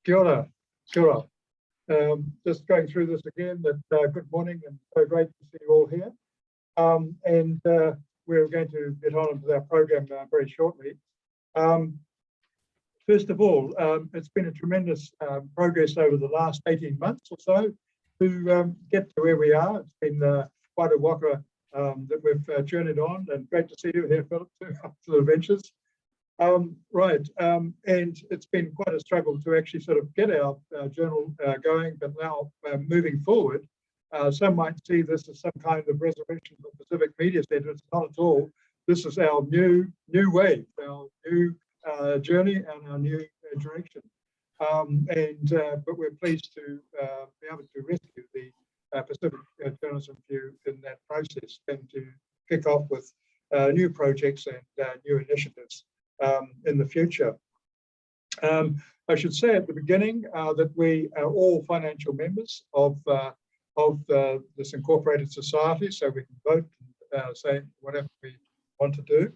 Kia ora. Kia ora. Just going through this again, good morning and so great to see you all here. We're going to get on with our program very shortly. First of all, it's been a tremendous progress over the last 18 months or so to get to where we are. It's been quite a waka that we've journeyed on, and great to see you here, Philip, too, up to the adventures. And it's been quite a struggle to actually sort of get our journal going, but now moving forward, some might see this as some kind of resurrection of the Pacific Media Centre. It's not at all. This is our new wave, our new journey and our new direction. But we're pleased to be able to rescue the Pacific Journalism View in that process and to kick off with new projects and new initiatives in the future. I should say at the beginning that we are all financial members of this incorporated society, so we can vote and say whatever we want to do.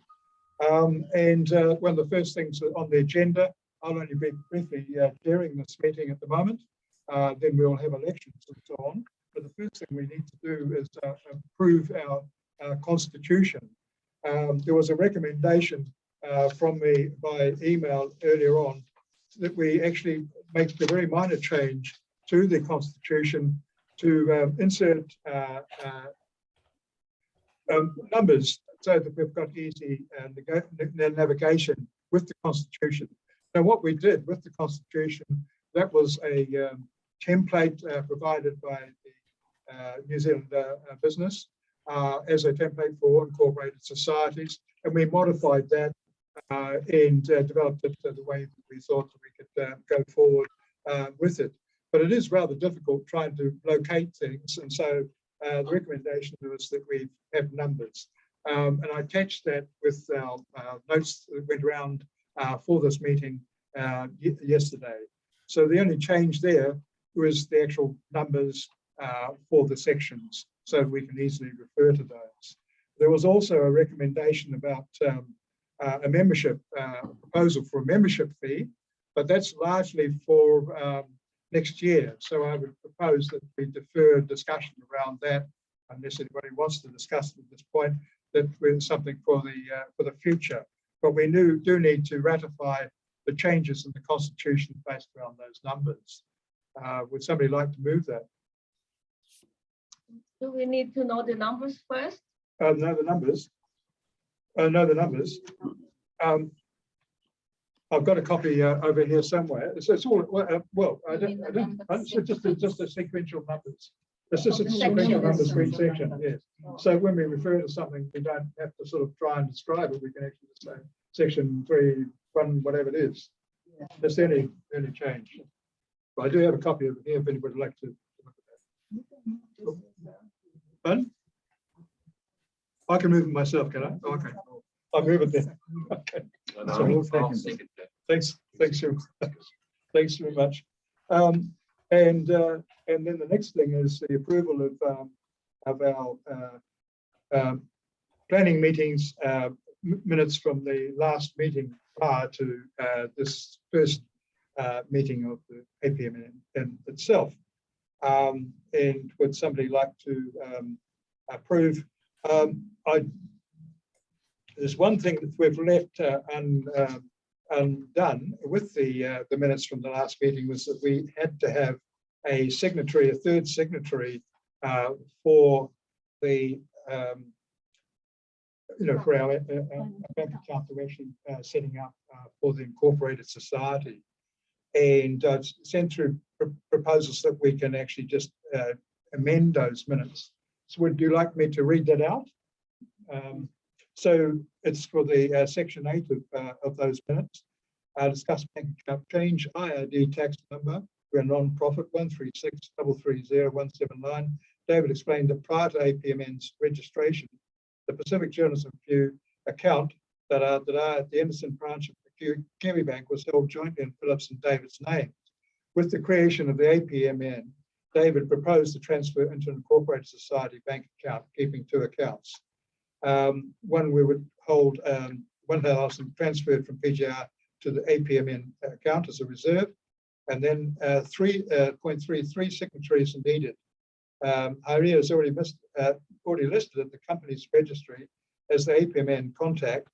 One of the first things on the agenda, I'll only be briefly chairing this meeting at the moment, then we'll have elections and so on. But the first thing we need to do is approve our constitution. There was a recommendation from me by email earlier on that we actually make a very minor change to the constitution to insert numbers so that we've got easy navigation with the constitution. Now, what we did with the constitution, that was a template provided by the New Zealand business as a template for incorporated societies, and we modified that and developed it the way that we thought that we could go forward with it. But it is rather difficult trying to locate things, and so the recommendation was that we have numbers. And I attached that with our notes that went around for this meeting yesterday. So the only change there was the actual numbers for the sections, so we can easily refer to those. There was also a recommendation about a membership proposal for a membership fee, but that's largely for next year. So I would propose that we defer discussion around that, unless anybody wants to discuss it at this point, that we're something for the future. But we do need to ratify the changes in the constitution based around those numbers. Would somebody like to move that? Do we need to know the numbers first? Know the numbers. Know the numbers. I've got a copy over here somewhere. It's all well. I don't. It's just a sequential numbers. It's just a sequential numbers for each section. Yes. So when we refer to something, we don't have to sort of try and describe it. We can actually just say section 3, 1, whatever it is. That's the only change. But I do have a copy of it here if anybody would like to look at that. Pardon? I can move it myself, can I? Oh, okay. I'll move it there. Okay. Thanks very much. And then the next thing is the approval of our planning meetings minutes from the last meeting prior to this first meeting of the APMN in itself. And would somebody like to approve? There's one thing that we've left undone with the minutes from the last meeting, was that we had to have a signatory, a third signatory for the for our bank account that we're actually setting up for the incorporated society, and sent through proposals that we can actually just amend those minutes. So would you like me to read that out? So it's for the section 8 of those minutes. Discuss bank account change, IRD tax number. We're non-profit 136330179. David explained that prior to APMN's registration, the Pacific Journalism View account that are at the Anderson branch of the Kiwi Bank was held jointly in Phillips and David's names. With the creation of the APMN, David proposed to transfer into an incorporated society bank account, keeping two accounts. One we would hold 1,000 transferred from PGR to the APMN account as a reserve, And then 3.33 signatories are needed. Irene is already listed at the company's registry as the APMN contact,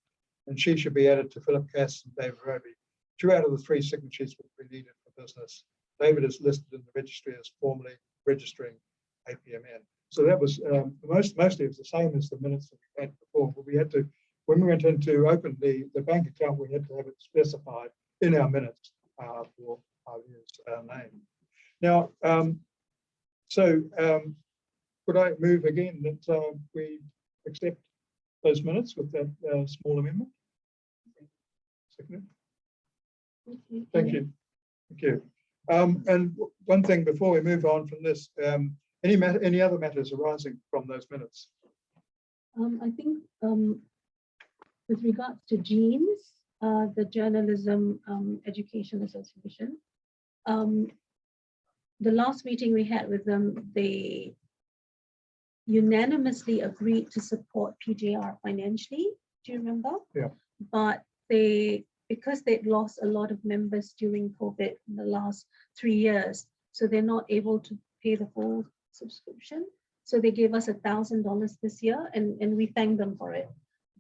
and she should be added to Philip Cass and David Roby. 2 out of the 3 signatures will be needed for business. David is listed in the registry as formally registering APMN. So that was mostly it was the same as the minutes that we had before, but we had to, when we went in to open the bank account, we had to have it specified in our minutes for Irene's name. Now, could I move again that we accept those minutes with that small amendment? Second. Thank you. Thank you. And one thing before we move on from this, any other matters arising from those minutes? I think with regards to GEANS, the Journalism Education Association, the last meeting we had with them, they unanimously agreed to support PJR financially. Do you remember? Yeah. But because they'd lost a lot of members during COVID in the last 3 years, so they're not able to pay the full subscription. So they gave us $1,000 this year, and we thank them for it.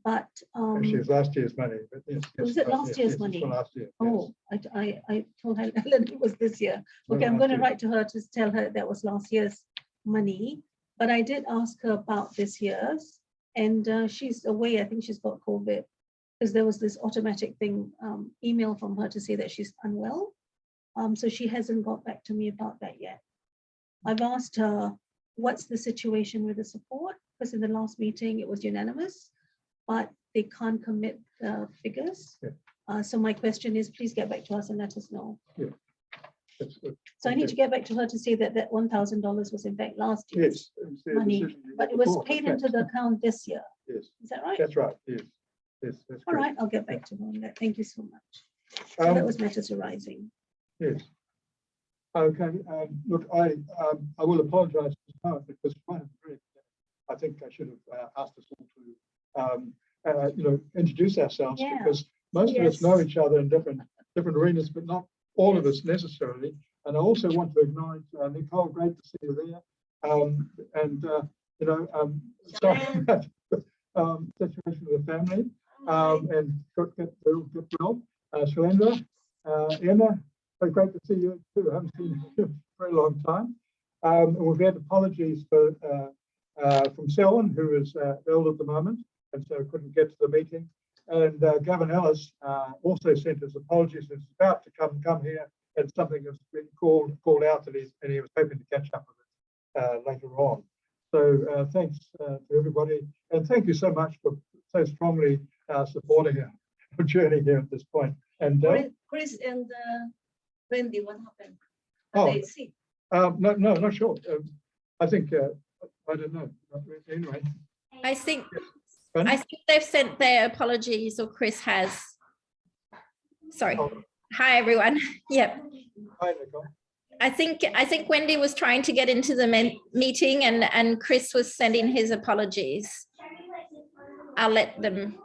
But actually, it's last year's money. But yes, was it last year's money? Last year. Oh, yes. I told Helen it was this year. Okay, I'm going to write to her to tell her that was last year's money. But I did ask her about this year's, and she's away. I think she's got COVID, because there was this automatic thing, email from her to say that she's unwell. So she hasn't got back to me about that yet. I've asked her, what's the situation with the support? Because in the last meeting, it was unanimous, but they can't commit the figures. Yeah. So my question is, please get back to us and let us know. Yeah, that's good. So I need to get back to her to say that that $1,000 was in fact last year's money, but it was paid into the account this year. Yes. Is that right? That's right. Yes. Yes. That's All good. right, I'll get back to her on that. Thank you so much. So that was matters arising. Yes. Okay. Look, I will apologise because I think I should have asked us all to introduce ourselves, because most of us know each other in different arenas, but not all of us necessarily. And I also want to acknowledge Nicole. Great to see you there. Sorry about the situation with the family. And get well. Shalendra, Emma, so great to see you too. I haven't seen you for a long time. And we've had apologies from Selwyn, who is ill at the moment, and so couldn't get to the meeting. And Gavin Ellis also sent his apologies. He's about to come here, and something has been called out that he was hoping to catch up with it later on. So thanks to everybody, and thank you so much for so strongly supporting our journey here at this point. And Chris and Wendy, what happened? No, not sure. I think I don't know. Anyway, I think they've sent their apologies, or Chris has. Sorry. Oh. Hi everyone. Yep. Hi, Nicole. I think Wendy was trying to get into the meeting, and Chris was sending his apologies. I'll let them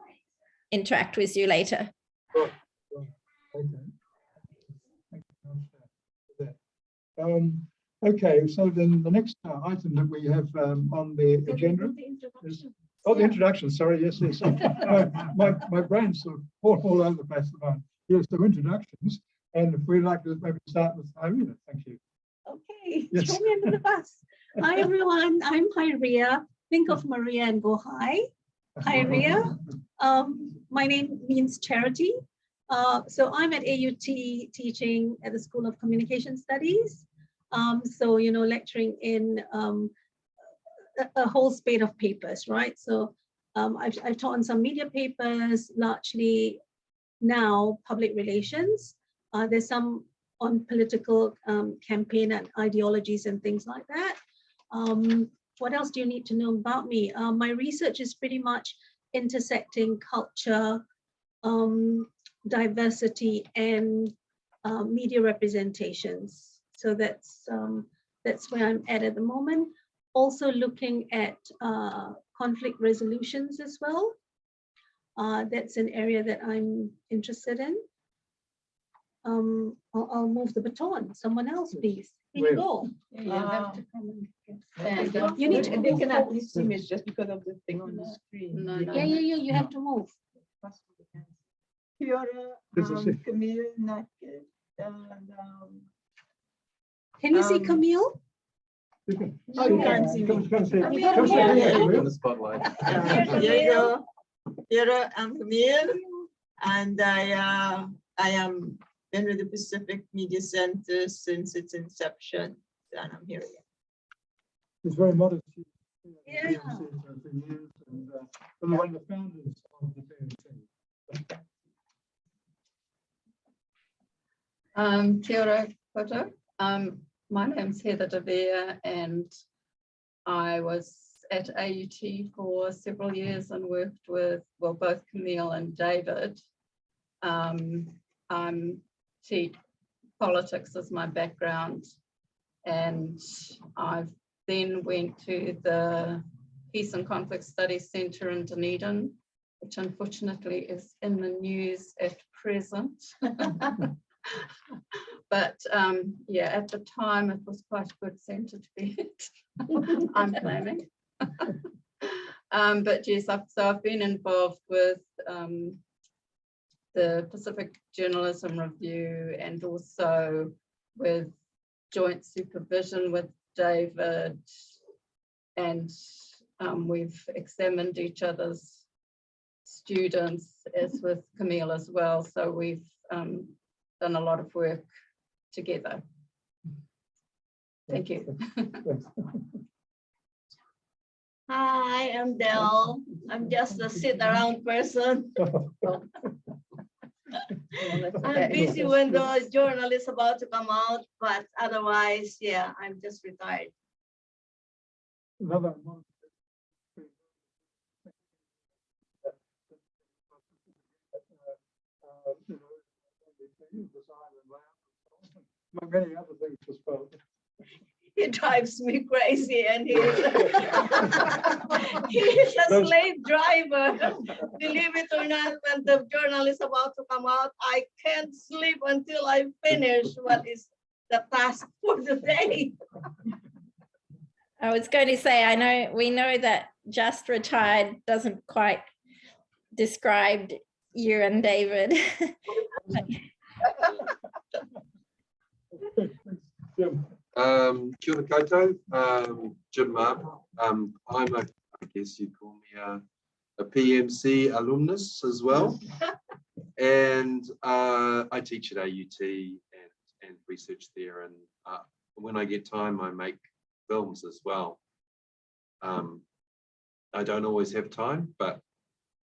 interact with you later. Sure. Okay. Okay, so then the next item that we have on the agenda is the introduction. Sorry, yes. My brain's sort of all over the place at the moment. Yes, so introductions, and if we'd like to maybe start with Irene, thank you. Okay, Yes. throw me under the bus. Hi everyone, I'm Hyria. Think of Maria and go hi. Hyria. My name means charity. So I'm at AUT teaching at the School of Communication Studies. So, lecturing in a whole spate of papers, right? So I've taught on some media papers, largely now public relations. There's some on political campaign and ideologies and things like that. What else do you need to know about me? My research is pretty much intersecting culture, diversity, and media representations. So that's where I'm at the moment. Also looking at conflict resolutions as well. That's an area that I'm interested in. I'll move the baton. Someone else, please. Here you go. You have to come and stand up. You need to They move cannot forward. see me just because of the thing on the screen. No, no. Yeah, you have to move. Kia ora, This is it. Camille, Nik, and Can you see Um, Camille? Oh, you can't see me. Come see. I'm here, Come see I'm me, here. Camille. the spotlight. Here you go. Kia ora, I'm Camille, and I am been with the Pacific Media Center since its inception, and I'm here again. It's very modest. Yeah. For years, and one of the founders of the PMC. Kia ora koutou. My name's Heather De Vere, and I was at AUT for several years and worked with, well, both Camille and David. I'm politics is my background, and I've then went to the Peace and Conflict Studies Centre in Dunedin, which unfortunately is in the news at present. But yeah, at the time it was quite a good centre to be at, I'm claiming. But yes, I've been involved with the Pacific Journalism Review, and also with joint supervision with David, and we've examined each other's students, as with Camille as well. So we've done a lot of work together. Thank you. Hi, I'm Del. I'm just a sit around person. I'm busy when the journal is about to come out, but otherwise, yeah, I'm just retired. Another one. Many other things as well. He drives me crazy, and he's he's a slave driver. Believe it or not, when the journal is about to come out, I can't sleep until I finish what is the task for the day. I was going to say, we know that just retired doesn't quite describe you and David. Kia ora koutou, Jim Mark. I'm I guess you'd call me a PMC alumnus as well. And I teach at AUT and research there. And when I get time, I make films as well. I don't always have time, but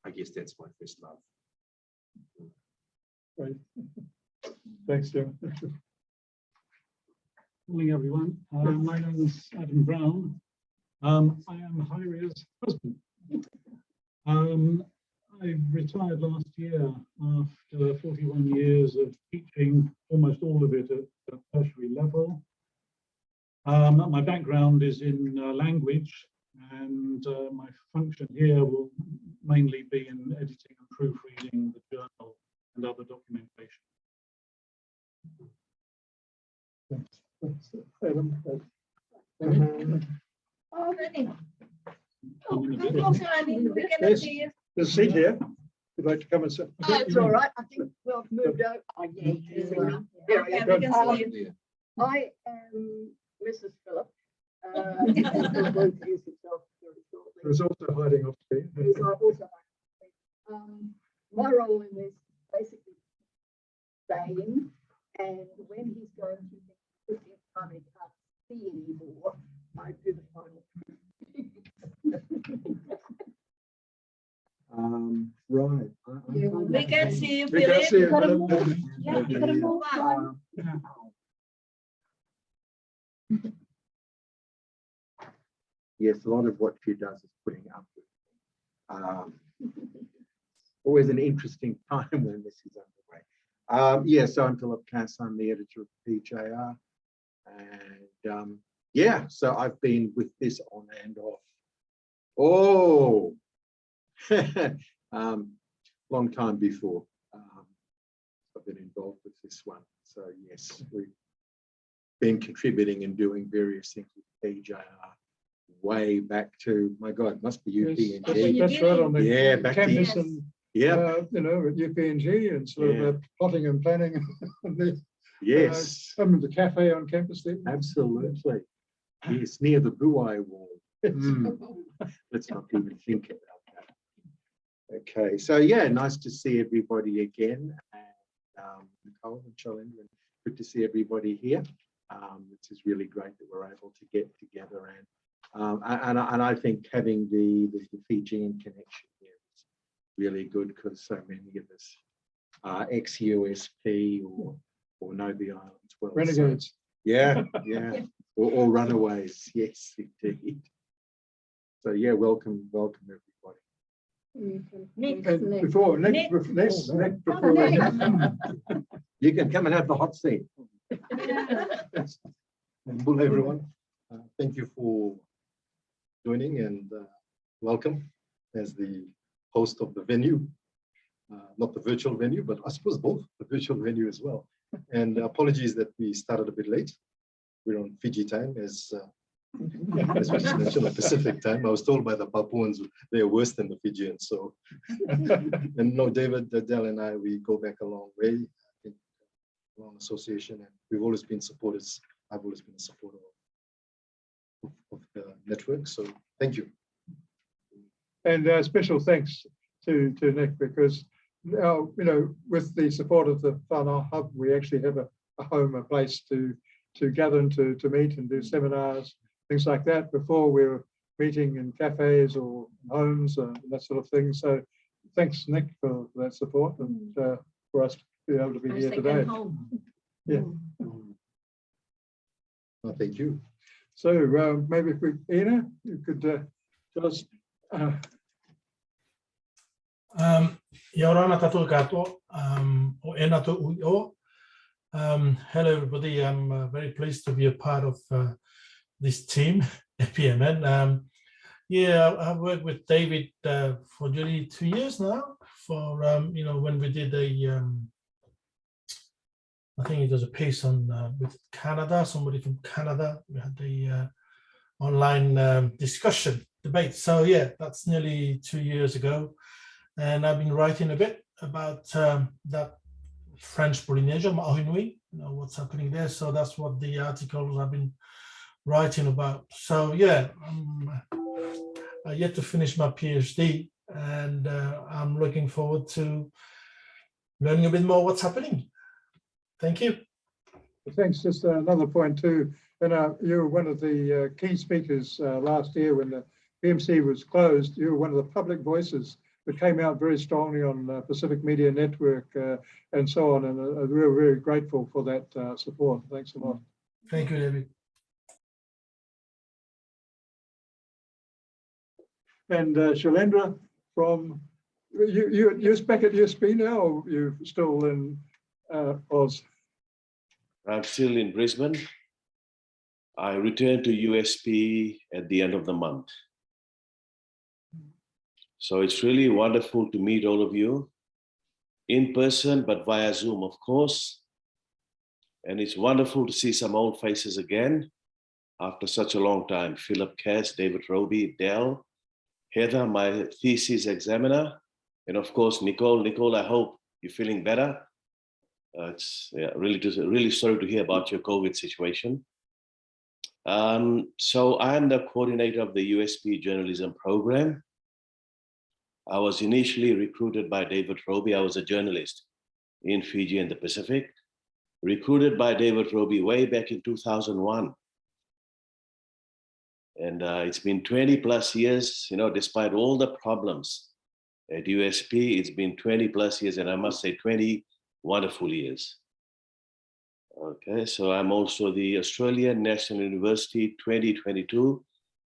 I guess that's my first love. Right. Thanks, Jim. Morning, everyone. My name is Adam Brown. I am Hyria's husband. I retired last year after 41 years of teaching, almost all of it at the tertiary level. My background is in language, and my function here will mainly be in editing and proofreading the journal and other documentation. Thanks. Adam. Oh, Rennie. I'm in a Come bit- closer, Rennie. We cannot Yes. see you. There's a seat here. You'd like to come and sit? Oh, it's all right. I think we've moved out. Oh, yeah. There we go. Okay, we can see you. I am Mrs. Phillip. Will introduce himself very shortly. There's also hiding off here. Who's also my role in this basically staying, and when he's going through the 50th time he can't see anymore, I do the final. Right. We can see you, We can see Philip. you. gotta Adam. move. Yeah, you gotta move on. Yes, a lot of what she does is putting up with. Always an interesting time when this is underway. Yeah, so I'm Philip Cass, I'm the editor of PJR. And yeah, so I've been with this on and off. Oh, long time before. I've been involved involved with this one. So yes, we've been contributing and doing various things with PJR way back to, my God, must be Yes, UPNG. that's right on the Yeah, back then. campus and, Yeah, you know, at UPNG and sort of plotting and planning. And the, yes, the cafe on campus there. absolutely. Yes, near the Buai wall. Let's not even think about that. Okay, so yeah, nice to see everybody again. And Nicole and Chalendra, good to see everybody here. It is really great that we're able to get together, and I think having the Fijian connection here is really good because so many of us are ex-USP or know the islands well. Renegades. So, yeah, or runaways. Yes, indeed. So yeah, welcome everybody. And before next, You can come and have the hot seat. Hello everyone. Thank you for joining and welcome as the host of the venue. Not the virtual venue, but I suppose both the virtual venue as well. And apologies that we started a bit late. We're on Fiji time as we just mentioned, the Pacific time. I was told by the Papuans they're worse than the Fijians. So, and no, David, Dell and I, we go back a long way, long association, and we've always been supporters. I've always been a supporter of the network. So thank you. and special thanks to Nick, because now, you know, with the support of the Whanau Hub, we actually have a home, a place to gather and to meet and do seminars, things like that. Before we were meeting in cafes or homes and that sort of thing. So thanks, Nick, for that support and for us to be able to be here today. Yeah. Well, thank you. So maybe if Ina, you could tell us. Ia ora ana tātou katoa, o e nā tō ui o. Hello everybody, I'm very pleased to be a part of this team, APMN. Yeah, I've worked with David for nearly 2 years now, for, you know, when we did a, I think it was a piece on with Canada, somebody from Canada. We had the online discussion, debate. So yeah, that's nearly 2 years ago. And I've been writing a bit about that French Polynesia, Ma'ahinui, you know, what's happening there. So that's what the articles I've been writing about. So yeah, I yet to finish my PhD, and I'm looking forward to learning a bit more what's happening. Thank you. Thanks. Just another point too. And you were one of the key speakers last year when the PMC was closed. You were one of the public voices that came out very strongly on Pacific Media Network and so on. And we're very grateful for that support. Thanks a lot. Thank you, David. And Shalendra, from you're back at USP now, or you're still in Oz? I'm still in Brisbane. I returned to USP at the end of the month. So it's really wonderful to meet all of you in person, but via Zoom, of course. And it's wonderful to see some old faces again after such a long time. Philip Cass, David Roby, Dell, Heather, my thesis examiner, and of course, Nicole. Nicole, I hope you're feeling better. It's really sorry to hear about your COVID situation. So I'm the coordinator of the USP journalism program. I was initially recruited by David Roby. I was a journalist in Fiji and the Pacific, recruited by David Roby way back in 2001. And it's been 20 plus years, you know, despite all the problems at USP, it's been 20 plus years, and I must say 20 wonderful years. Okay, so I'm also the Australian National University 2022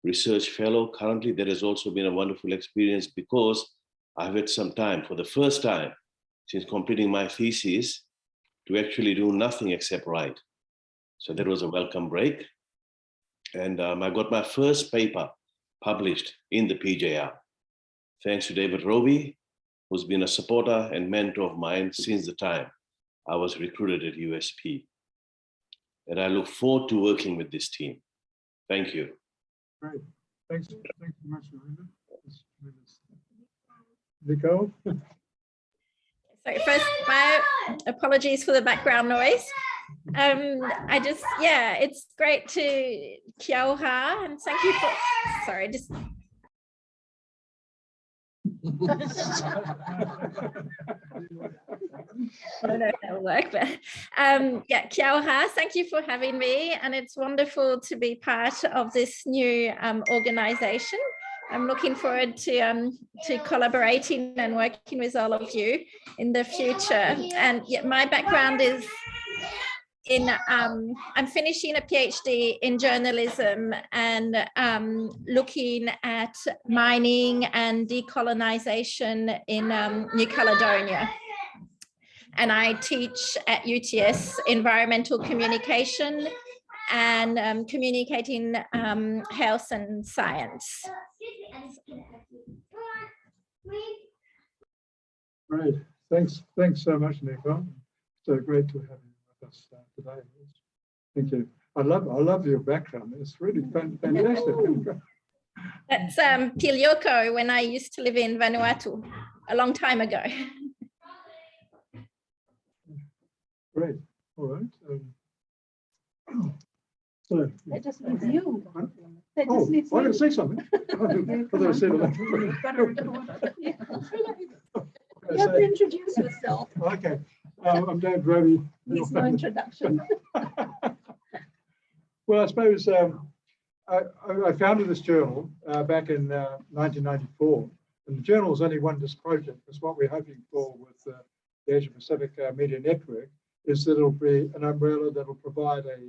Research Fellow. Currently, that has also been a wonderful experience because I've had some time, for the first time since completing my thesis, to actually do nothing except write. So that was a welcome break. And I got my first paper published in the PJR, thanks to David Roby, who's been a supporter and mentor of mine since the time I was recruited at USP. And I look forward to working with this team. Thank you. Great. Thanks so much, Melinda. Nicole? So first, my apologies for the background noise. It's great to kia ora, and thank you for, sorry, just. I don't know if that'll work, but kia ora, thank you for having me, and it's wonderful to be part of this new organization. I'm looking forward to collaborating and working with all of you in the future. And my background is in, I'm finishing a PhD in journalism and looking at mining and decolonization in New Caledonia. And I teach at UTS environmental communication and communicating health and science. Great. Thanks so much, Nicole. So great to have you with us today. Thank you. I love your background. It's really fantastic. That's Pilioko when I used to live in Vanuatu a long time ago. Great. All right. So That just needs you. Huh? That just needs I'm going you. to say something. I thought I said it. You have to introduce yourself. Okay. I'm Dave Roby. Needs no introduction. Well, I suppose I founded this journal back in 1994, and the journal is only one just project. It's what we're hoping for with the Asia Pacific Media Network, is that it'll be an umbrella that will provide a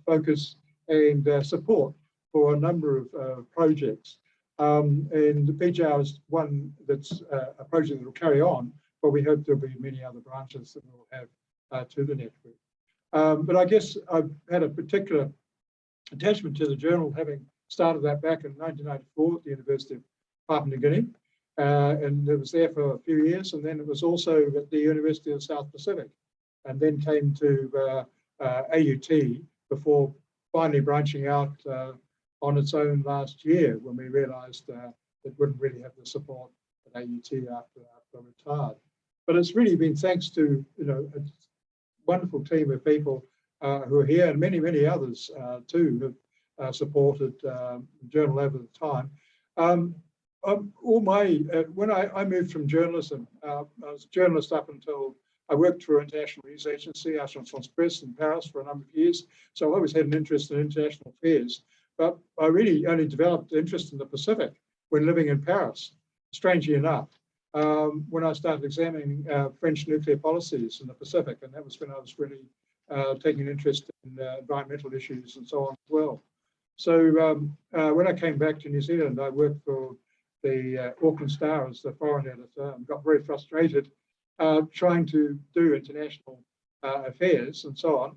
focus and support for a number of projects. And the PJR is one that's a project that will carry on, but we hope there'll be many other branches that we'll have to the network. But I guess I've had a particular attachment to the journal, having started that back in 1994 at the University of Papua New Guinea. And it was there for a few years, and then it was also at the University of South Pacific, and then came to AUT before finally branching out on its own last year, when we realized it wouldn't really have the support at AUT after I retired. But it's really been thanks to a wonderful team of people who are here, and many others too who have supported the journal over the time. When I moved from journalism, I was a journalist up until I worked for an international news agency, Agence France Presse in Paris, for a number of years. So I always had an interest in international affairs, but I really only developed interest in the Pacific when living in Paris, strangely enough, when I started examining French nuclear policies in the Pacific. And that was when I was really taking an interest in environmental issues and so on as well. So when I came back to New Zealand, I worked for the Auckland Star as the foreign editor, and got very frustrated trying to do international affairs and so on.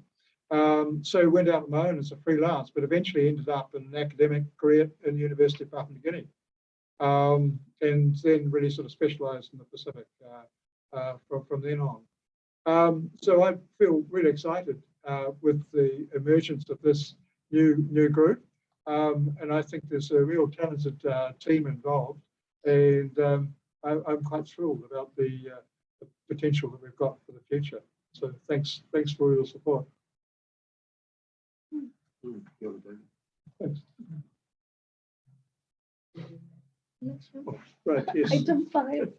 So went out on my own as a freelance, but eventually ended up in an academic career in the University of Papua New Guinea, and then really sort of specialised in the Pacific from then on. So I feel really excited with the emergence of this new group, and I think there's a real talented team involved, and I'm quite thrilled about the potential that we've got for the future. So thanks for your support. Thanks. Right, yes. Item 5.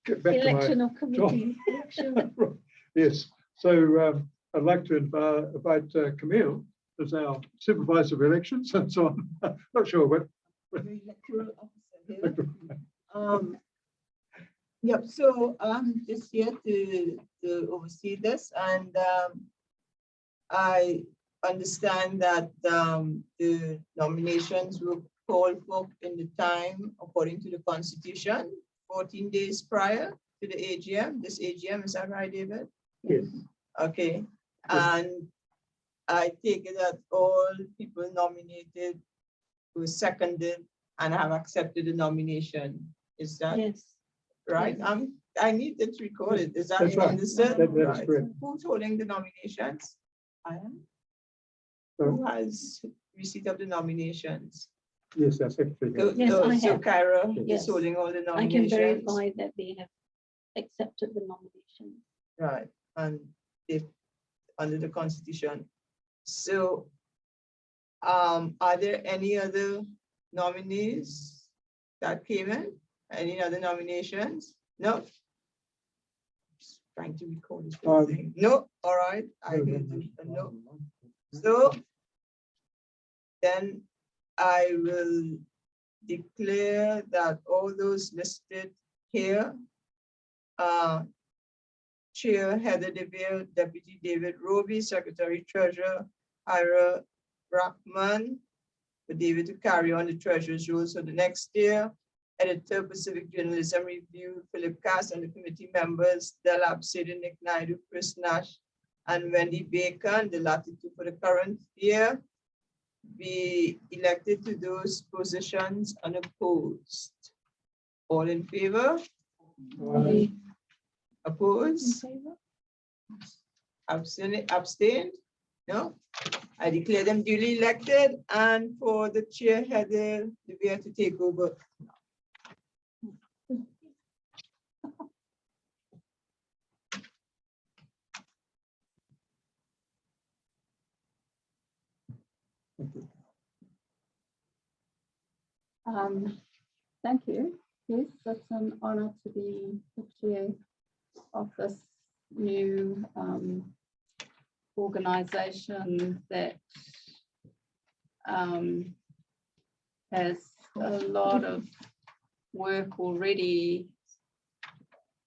Get back Election to of committee. my yes. So I'd like to invite Camille as our supervisor of elections and so on. Not sure what. Yep, so I'm just here to oversee this, and I understand that the nominations were called for in the time according to the Constitution, 14 days prior to the AGM. This AGM, is that right, David? Yes. Okay, and I take it that all people nominated were seconded and have accepted the nomination. Is that Yes. right? Yes. I need it recorded. Is that That's right. understood? That is Right. correct. Who's holding the nominations? I am. So, Who has receipt of the nominations? yes, our secretary. So, Yes, I so have. Kyra Yes. is holding all the I can nominations. verify that they have accepted the nomination. Right, and if under the Constitution. So, are there any other nominees that came in? Any other nominations? No? Just trying to recall this whole thing. No, all right, I get a no. So then I will declare that all those listed here, Chair Heather DeVere, Deputy David Roby, Secretary Treasurer Ira Brockman, for David to carry on the Treasurer's rules for the next year. Editor, Pacific Journalism Review, Philip Cass, and the committee members, Del Abside, Nik Naidu, Chris Nash, and Wendy Bacon, the latter two for the current year, be elected to those positions unopposed. All in favor? Opposed? Abstained? No? I declare them duly elected, and for the chair, Heather DeVere, to take over. Thank you. Yes, that's an honor to be the chair of this new organization that has a lot of work already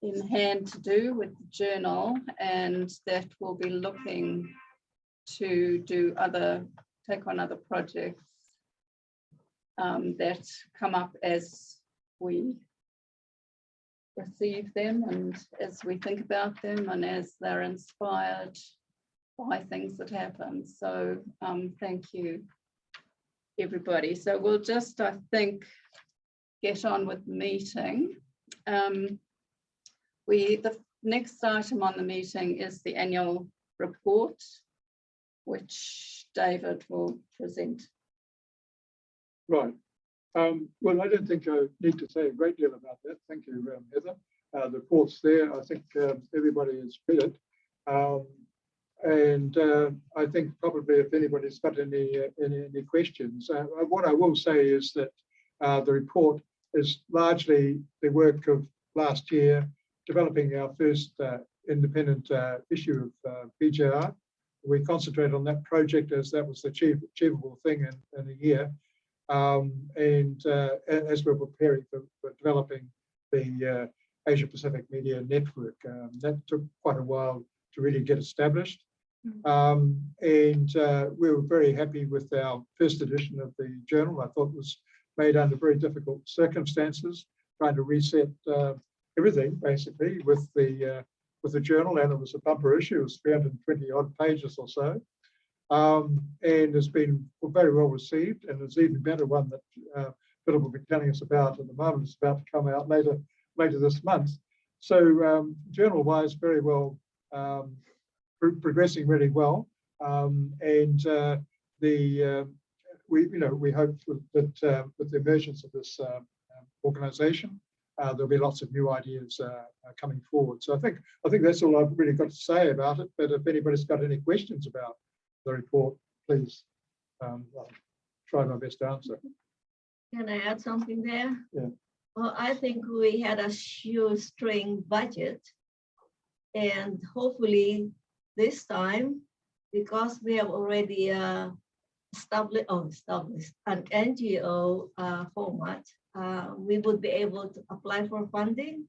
in hand to do with the journal, and that will be looking to take on other projects that come up as we receive them and as we think about them and as they're inspired by things that happen. So thank you, everybody. So we'll just, I think, get on with the meeting. The next item on the meeting is the annual report, which David will present. Right. Well, I don't think I need to say a great deal about that. Thank you, Heather. The report's there. I think everybody has read it. And I think probably if anybody's got any questions, what I will say is that the report is largely the work of last year, developing our first independent issue of PJR. We concentrate on that project as that was the achievable thing in a year. And as we're preparing for developing the Asia Pacific Media Network, that took quite a while to really get established. And we were very happy with our first edition of the journal. I thought it was made under very difficult circumstances, trying to reset everything basically with the journal, and it was a bumper issue. It was 320 odd pages or so. And has been very well received, and there's even better one that Philip will be telling us about at the moment. It's about to come out later this month. So journal-wise, very well, progressing really well, and we hope that with the emergence of this organisation, there'll be lots of new ideas coming forward. So I think that's all I've really got to say about it. But if anybody's got any questions about the report, please. I'll try my best to answer. Can I add something there? Yeah. Well, I think we had a shoestring budget, and hopefully this time, because we have already established an NGO format, we would be able to apply for funding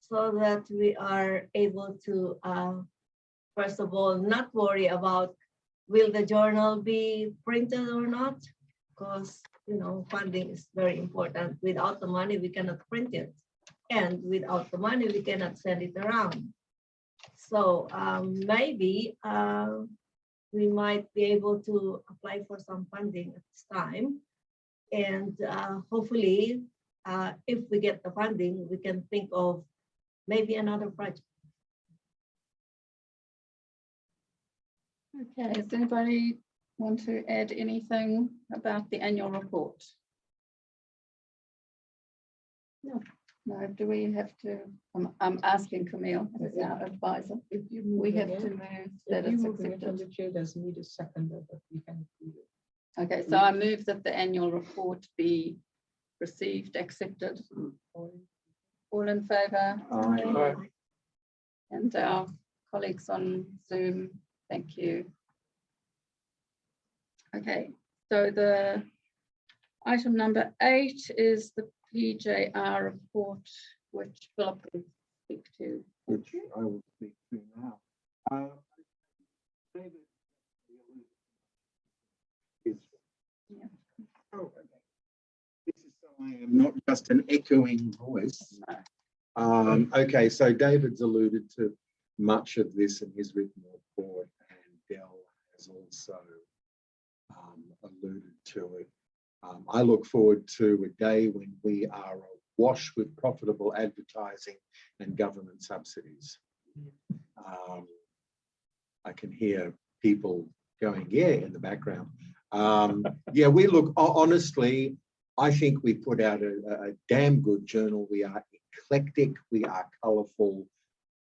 so that we are able to, first of all, not worry about will the journal be printed or not, because funding is very important. Without the money, we cannot print it, and without the money, we cannot send it around. So maybe we might be able to apply for some funding at this time, and hopefully, if we get the funding, we can think of maybe another project. Okay, does anybody want to add anything about the annual report? No. No, do we have to, I'm asking Camille as our advisor. If you We move have it, to move if that you it's move it, accepted. the chair doesn't need a seconder, but we can do it. Okay, so I move that the annual report be received, accepted. All in favour? Aye. And our colleagues on Zoom, thank you. Okay, so the item number 8 is the PJR report, which Philip will speak to. Which I will speak to now. David, is, Yeah. oh, okay. This is so I am not just an echoing voice. Okay, so David's alluded to much of this in his written report, and Dell has also alluded to it. I look forward to a day when we are awash with profitable advertising and government subsidies. I can hear people going, yeah, in the background. Yeah, we look, honestly, I think we put out a damn good journal. We are eclectic, we are colourful,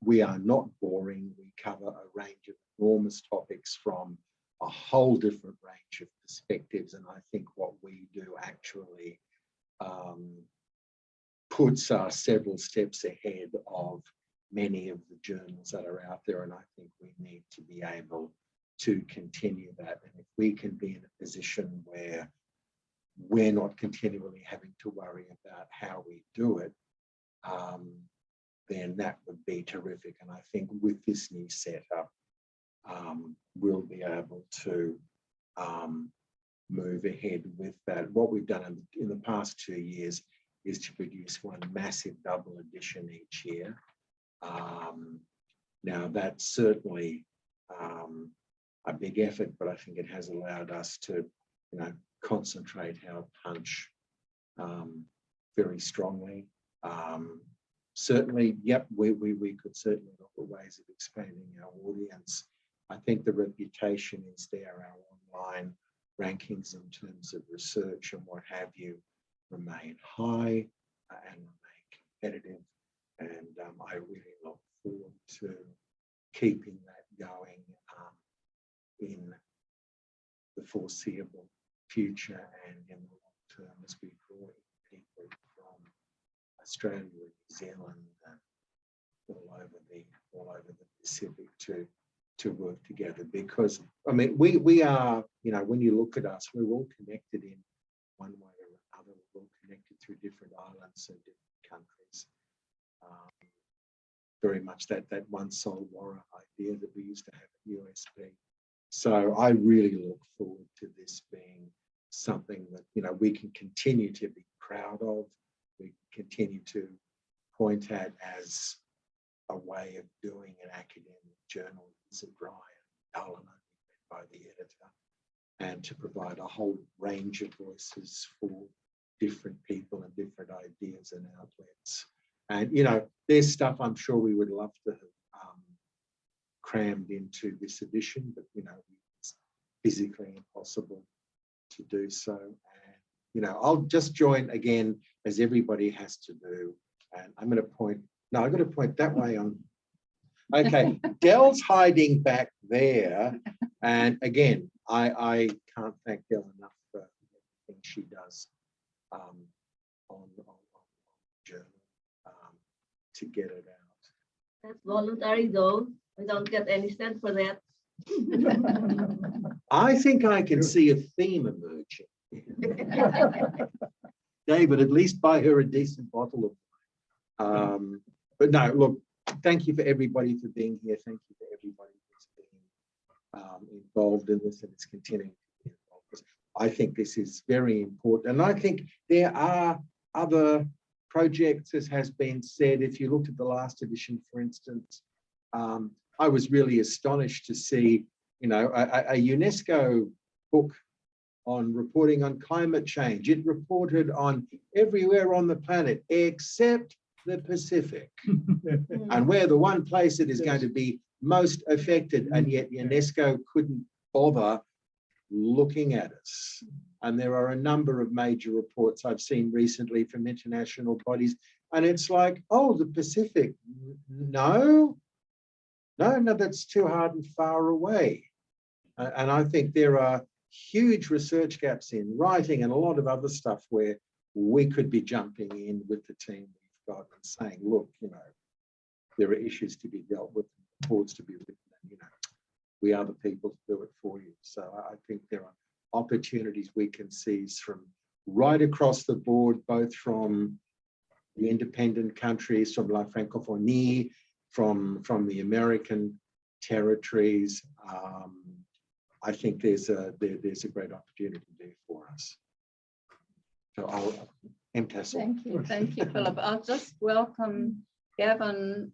we are not boring. We cover a range of enormous topics from a whole different range of perspectives. And I think what we do actually puts us several steps ahead of many of the journals that are out there. And I think we need to be able to continue that. And if we can be in a position where we're not continually having to worry about how we do it, then that would be terrific. And I think with this new setup, we'll be able to move ahead with that. What we've done in the past 2 years is to produce one massive double edition each year. Now that's certainly a big effort, but I think it has allowed us to, concentrate our punch very strongly. Certainly, yep, we could certainly look at ways of expanding our audience. I think the reputation is there. Our online rankings in terms of research and what have you remain high and remain competitive. And I really look forward to keeping that going in the foreseeable future and in the long term as we draw in people from Australia and New Zealand and all over the Pacific to work together. Because I mean we are, when you look at us, we're all connected in one way or another. We're all connected through different islands and different countries. Very much that one soul warrior idea that we used to have at USP. So I really look forward to this being something that we can continue to be proud of. We continue to point at as a way of doing an academic journal. Is it dry and dull and only by the editor, and to provide a whole range of voices for different people and different ideas and outlets. And there's stuff I'm sure we would love to have crammed into this edition, but it's physically impossible to do so. And I'll just join again, as everybody has to do. And I'm going to point. No, I'm going to point that way on. Okay, Dell's hiding back there, and again, I can't thank Dell enough for everything she does on journal to get it out. That's voluntary though. We don't get any cent for that. I think I can see a theme emerging. David, at least buy her a decent bottle of wine. But no, look, thank you for everybody for being here. Thank you for everybody who's been involved in this and is continuing to be involved. I think this is very important. And I think there are other projects, as has been said. If you looked at the last edition, for instance, I was really astonished to see, a UNESCO book on reporting on climate change. It reported on everywhere on the planet except the Pacific. And we're the one place that is going to be most affected, and yet UNESCO couldn't bother looking at us. And there are a number of major reports I've seen recently from international bodies, and it's like, oh, the Pacific, no, that's too hard and far away. And I think there are huge research gaps in writing and a lot of other stuff where we could be jumping in with the team we've got and saying, look, there are issues to be dealt with, reports to be written, and we are the people to do it for you. So I think there are opportunities we can seize from right across the board, both from the independent countries, from La Francophonie, from the American territories. I think there's a great opportunity there for us. So I'll MCAS. Thank you, Philip. I'll just welcome Gavin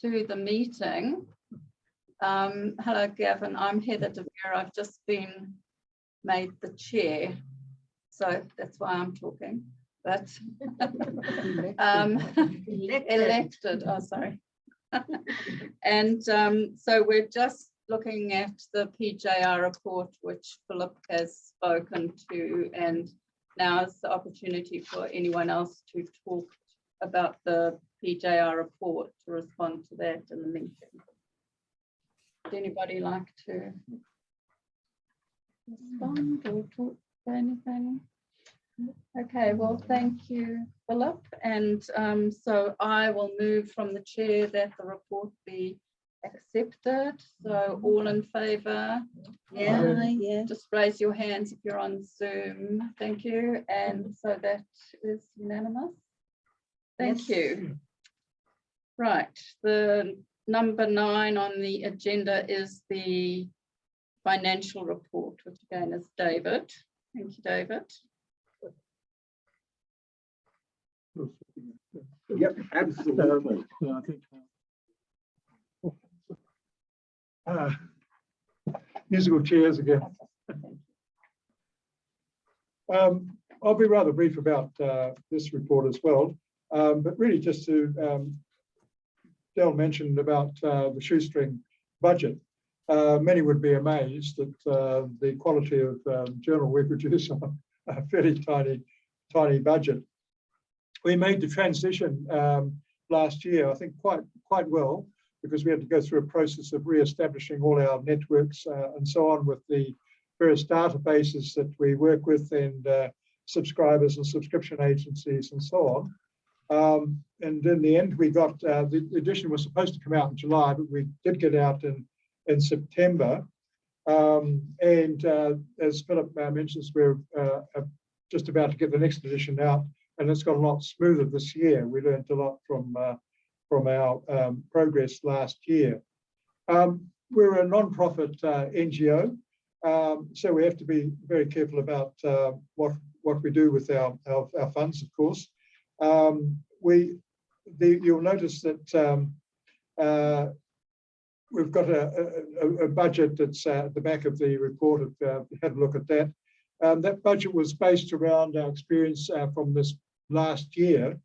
to the meeting. Hello, Gavin. I'm Heather De Vera. I've just been made the chair, so that's why I'm talking. But elected. Oh, sorry. And so we're just looking at the PJR report, which Philip has spoken to, and now is the opportunity for anyone else to talk about the PJR report, to respond to that in the meeting. Would anybody like to respond or talk to anything? Okay, well, thank you, Philip. And so I will move from the chair that the report be accepted. So all in favour? Yeah. Just raise your hands if you're on Zoom. Thank you. And so that is unanimous. Thank you. Right, the number 9 on the agenda is the financial report, which again is David. Thank you, David. Yep, absolutely. Musical chairs again. I'll be rather brief about this report as well, but really just to Del mentioned about the shoestring budget. Many would be amazed at the quality of journal we produce on a fairly tiny budget. We made the transition last year, I think quite well, because we had to go through a process of re-establishing all our networks and so on with the various databases that we work with, and subscribers and subscription agencies and so on. And in the end, we got, the edition was supposed to come out in July, but we did get out in September. And as Philip mentions, we're just about to get the next edition out, and it's got a lot smoother this year. We learned a lot from our progress last year. We're a non-profit NGO, so we have to be very careful about what we do with our funds, of course. You'll notice that we've got a budget that's at the back of the report. Had a look at that. That budget was based around our experience from this last year,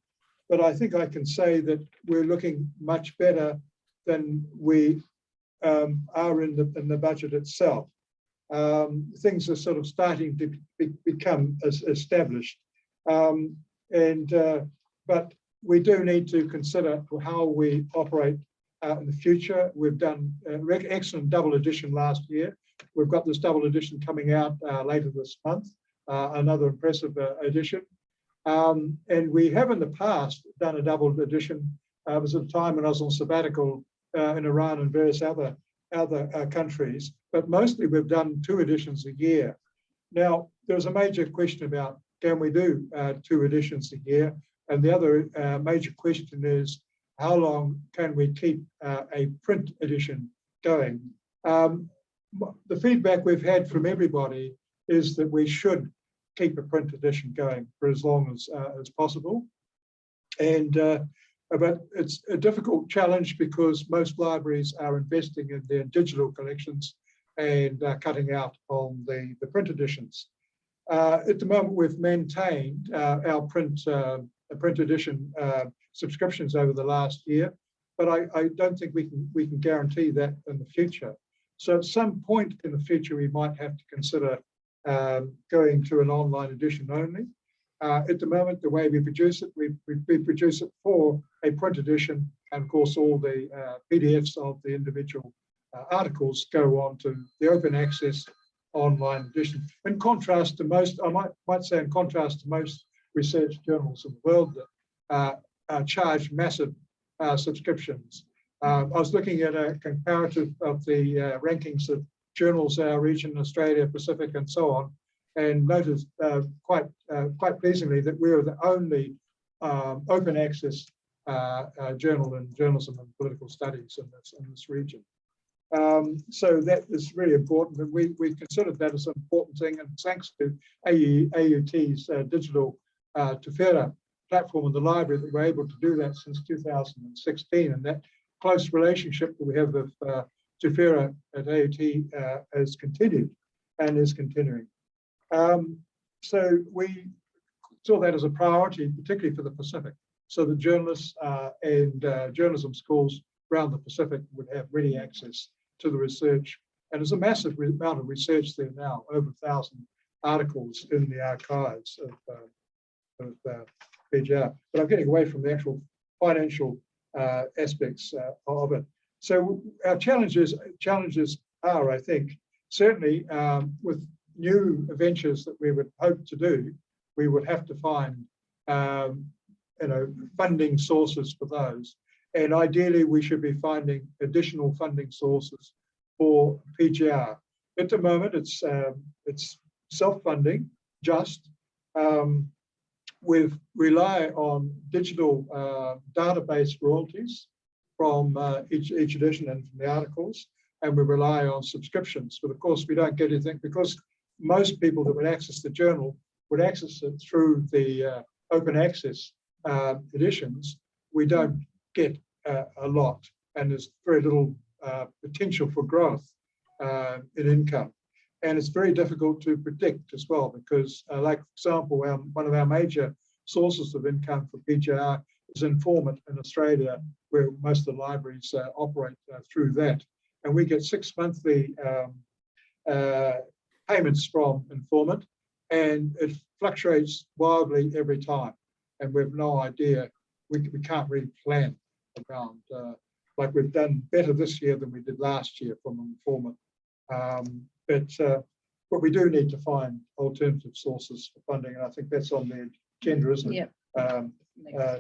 but I think I can say that we're looking much better than we are in the budget itself. Things are sort of starting to become established, but we do need to consider how we operate in the future. We've done excellent double edition last year. We've got this double edition coming out later this month, another impressive edition. And we have in the past done a double edition. It was at a time when I was on sabbatical in Iran and various other countries, but mostly we've done 2 editions a year. Now, there's a major question about, can we do 2 editions a year? And the other major question is, how long can we keep a print edition going? The feedback we've had from everybody is that we should keep a print edition going for as long as possible. And but it's a difficult challenge because most libraries are investing in their digital collections and cutting out on the print editions. At the moment, we've maintained our print print edition subscriptions over the last year, but I don't think we can guarantee that in the future. So at some point in the future, we might have to consider going to an online edition only. At the moment, the way we produce it, we produce it for a print edition, and of course, all the PDFs of the individual articles go on to the open access online edition. In contrast to most, I might say, in contrast to most research journals in the world that charge massive subscriptions. I was looking at a comparative of the rankings of journals, our region, Australia, Pacific, and so on, and noticed quite pleasingly that we are the only open access journal in journalism and political studies in this region. So that is really important, and we considered that as an important thing, and thanks to AUT's digital Tefera platform in the library that we're able to do that since 2016, and that close relationship that we have with Tefera at AUT has continued and is continuing. So we saw that as a priority, particularly for the Pacific, so the journalists and journalism schools around the Pacific would have ready access to the research. And there's a massive amount of research there now, over 1,000 articles in the archives of PGR. But I'm getting away from the actual financial aspects of it. So our challenges are, I think, certainly with new ventures that we would hope to do, we would have to find funding sources for those. And ideally, we should be finding additional funding sources for PGR. At the moment, it's self-funding, just. We rely on digital database royalties from each edition and from the articles, and we rely on subscriptions. But of course, we don't get anything because most people that would access the journal would access it through the open access editions. We don't get a lot, and there's very little potential for growth in income. And it's very difficult to predict as well, because like, for example, one of our major sources of income for PGR is Informant in Australia, where most of the libraries operate through that. And we get 6 monthly payments from Informant, and it fluctuates wildly every time. And we have no idea, we can't really plan around, like we've done better this year than we did last year from Informant. But we do need to find alternative sources for funding, and I think that's on the agenda, isn't it? Yep.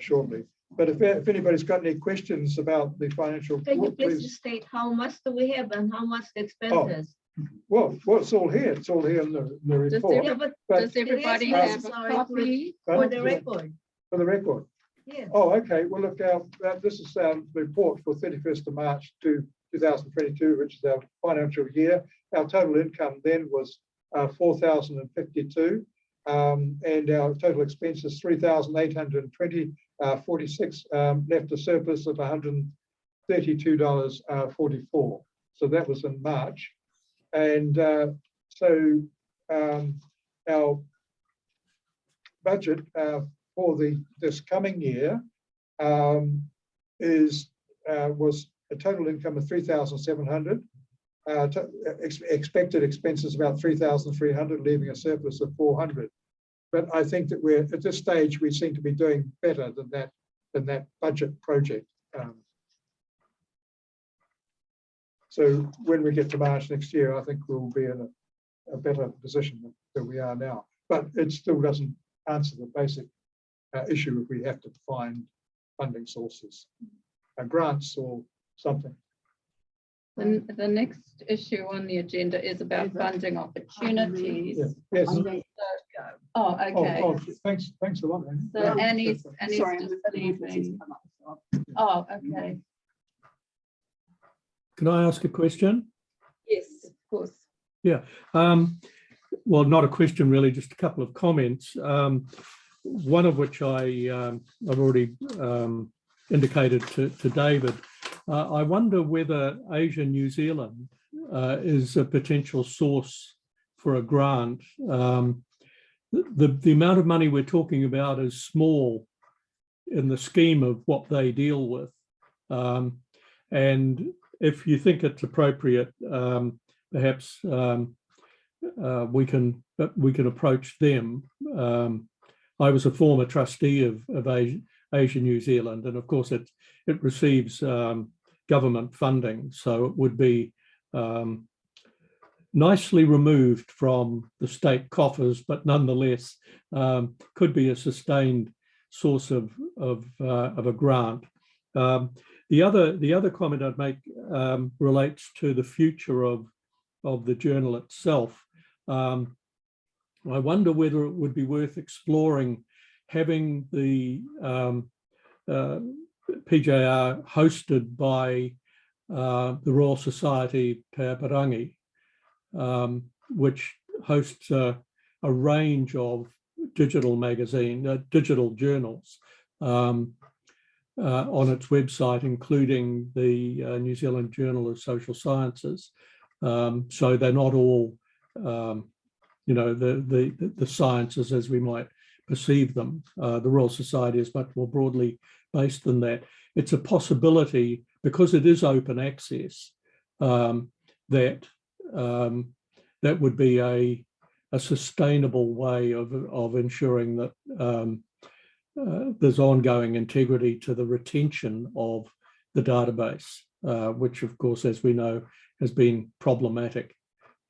Shortly. But if anybody's got any questions about the financial, can you please state how much do we have and how much the expenses? Well, it's all here. It's all here in the report. Does everybody have a copy? For the record. For the record. Yes. Oh, okay. Well, look, this is our report for 31st of March 2022, which is our financial year. Our total income then was 4,052, and our total expenses 3,820. 46 left a surplus of $132.44. So that was in March, and so our budget for this coming year was a total income of 3,700. Expected expenses about 3,300, leaving a surplus of 400. But I think that we're at this stage, we seem to be doing better than that budget project. So when we get to March next year, I think we'll be in a better position than we are now. But it still doesn't answer the basic issue if we have to find funding sources, grants or something. The next issue on the agenda is about funding opportunities. Yes. Oh, okay. Oh, thanks a lot, Annie. So Annie's just leaving. Oh, okay. Can I ask a question? Yes, of course. Yeah. Well, not a question really, just a couple of comments. One of which I've already indicated to David. I wonder whether Asia New Zealand is a potential source for a grant. The amount of money we're talking about is small in the scheme of what they deal with. And if you think it's appropriate, perhaps we can approach them. I was a former trustee of Asia New Zealand, and of course it receives government funding, so it would be nicely removed from the state coffers, but nonetheless could be a sustained source of a grant. The other comment I'd make relates to the future of the journal itself. I wonder whether it would be worth exploring having the PJR hosted by the Royal Society Paparangi, which hosts a range of digital digital journals on its website, including the New Zealand Journal of Social Sciences. So they're not all, the sciences as we might perceive them. The Royal Society is much more broadly based than that. It's a possibility, because it is open access, that would be a sustainable way of ensuring that there's ongoing integrity to the retention of the database, which of course, as we know, has been problematic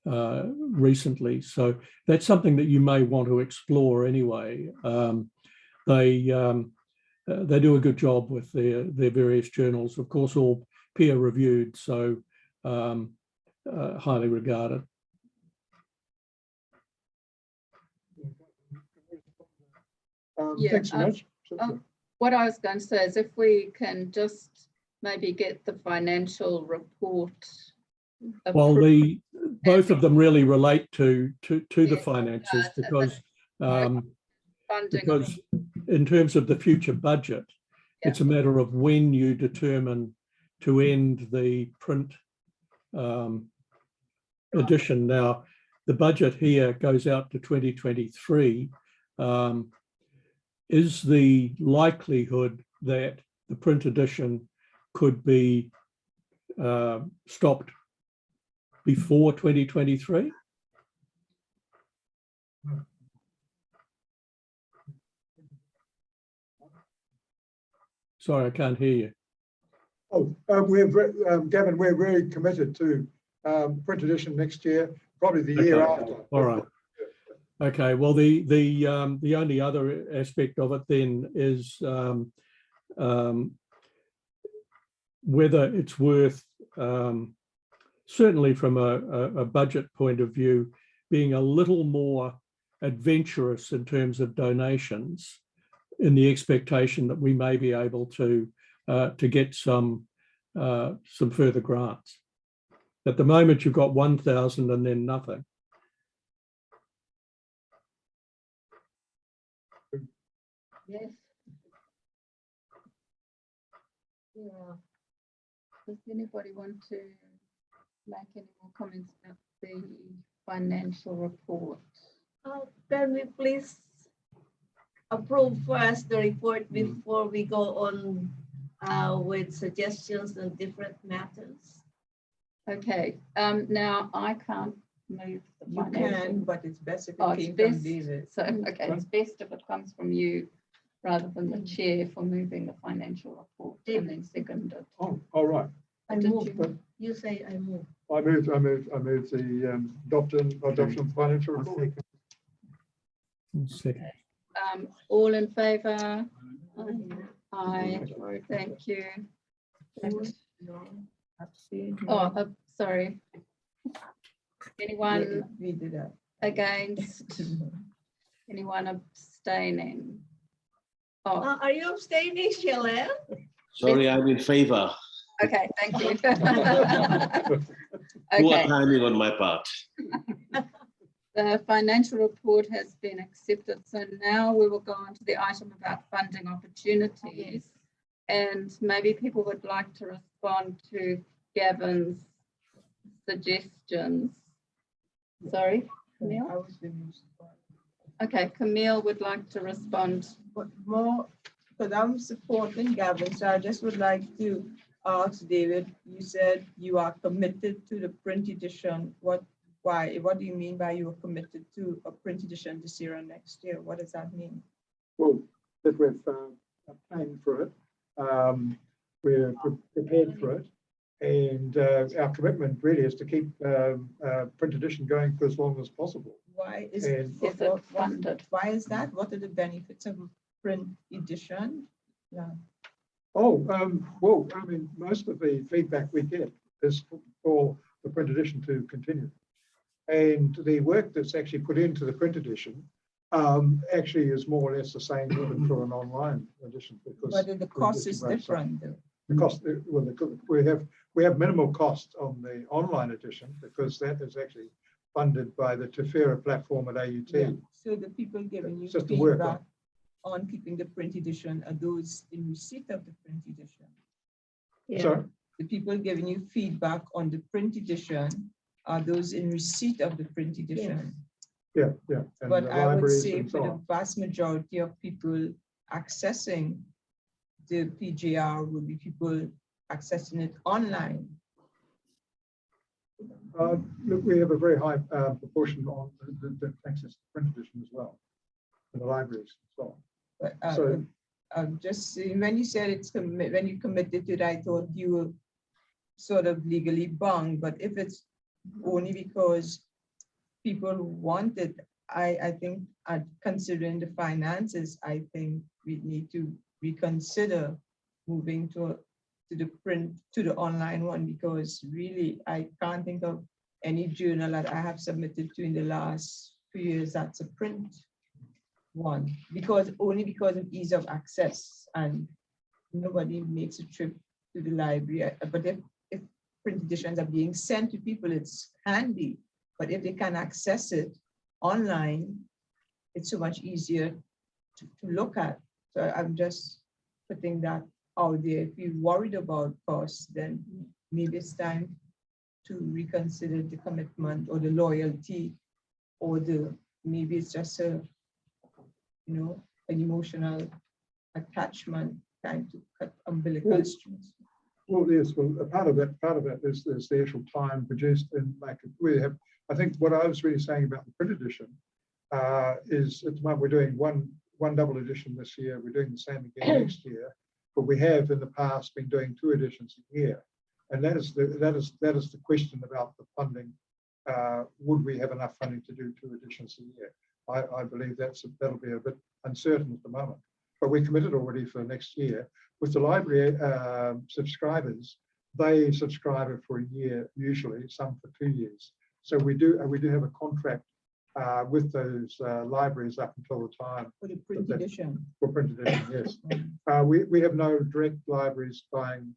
recently. So that's something that you may want to explore anyway. They do a good job with their various journals, of course, all peer reviewed, so highly regarded. Thanks so much. What I was going to say is, if we can just maybe get the financial report. Well, both of them really relate to the finances, because in terms of the future budget, it's a matter of when you determine to end the print edition. Now, the budget here goes out to 2023. Is the likelihood that the print edition could be stopped before 2023? Sorry, I can't hear you. Oh, Gavin, we're very committed to print edition next year, probably the year after. All right. Okay. Well, the only other aspect of it then is whether it's worth, certainly from a budget point of view, being a little more adventurous in terms of donations, in the expectation that we may be able to get some further grants. At the moment, you've got 1,000 and then nothing. Yes. Yeah. Does anybody want to make any more comments about the financial report? Can we please approve first the report before we go on with suggestions on different matters? Okay. Now I can't move the You financial. can, but it's best if it Oh, it's came from best. David. So, okay, it's best if it comes from you rather than the chair for moving the financial report and then second it. Oh, all right. I Did move. you? You say I move. I move the adoption financial report. Second. All in favour? Aye. Thank you. Oh, sorry. Anyone We did that. against? Anyone abstaining? Oh, Are you abstaining, Shellen? Sorry, I'm in favor. okay, thank you. Poor Okay, timing on my part. the financial report has been accepted. So now we will go on to the item about funding opportunities. And maybe people would like to respond to Gavin's suggestions. Sorry, Camille? I was the most. Okay, Camille would like to respond. But more because I'm supporting Gavin, so I just would like to ask David, you said you are committed to the print edition. Why? What do you mean by you are committed to a print edition this year and next year? What does that mean? Well, that we've planned for it. We're prepared for it. And our commitment really is to keep print edition going for as long as possible. Why is And- is it funded? Why is that? What are the benefits of a print edition? Yeah. Oh, well, I mean, most of the feedback we get is for the print edition to continue. And the work that's actually put into the print edition actually is more or less the same even for an online edition. Because But the cost is different though. the cost, well, we have minimal cost on the online edition because that is actually funded by the Tefera platform at AUT. Yeah. So the people giving you It's just the work feedback on keeping the print edition are those in receipt of the print edition. Sorry? The people giving you feedback on the print edition are those in receipt of the print edition. Yeah, yeah. And But the I would libraries say and so for the on. vast majority of people accessing the PJR would be people accessing it online. Look, we have a very high proportion on the access to print edition as well, in the libraries and so on. But So- I'm just saying, when you said when you committed to it, I thought you were sort of legally bound, but if it's only because people want it, I think, considering the finances, I think we need to reconsider moving to the online one, because really I can't think of any journal that I have submitted to in the last few years that's a print one, only because of ease of access, and nobody makes a trip to the library. But if print editions are being sent to people, it's handy. But if they can access it online, it's so much easier to look at. So I'm just putting that out there. If you're worried about costs, then maybe it's time to reconsider the commitment or the loyalty, or maybe it's just an emotional attachment, time to cut umbilical strings. Well, yes, well, a part of that is the actual time produced, and like I think what I was really saying about the print edition is at the moment we're doing one double edition this year. We're doing the same again next year, but we have in the past been doing 2 editions a year, and that is the question about the funding. Would we have enough funding to do 2 editions a year? I believe that'll be a bit uncertain at the moment, but we committed already for next year. With the library subscribers, they subscribe it for a year, usually some for 2 years. So we do have a contract with those libraries up until the time For the print edition. for print edition. Yes, we have no direct libraries buying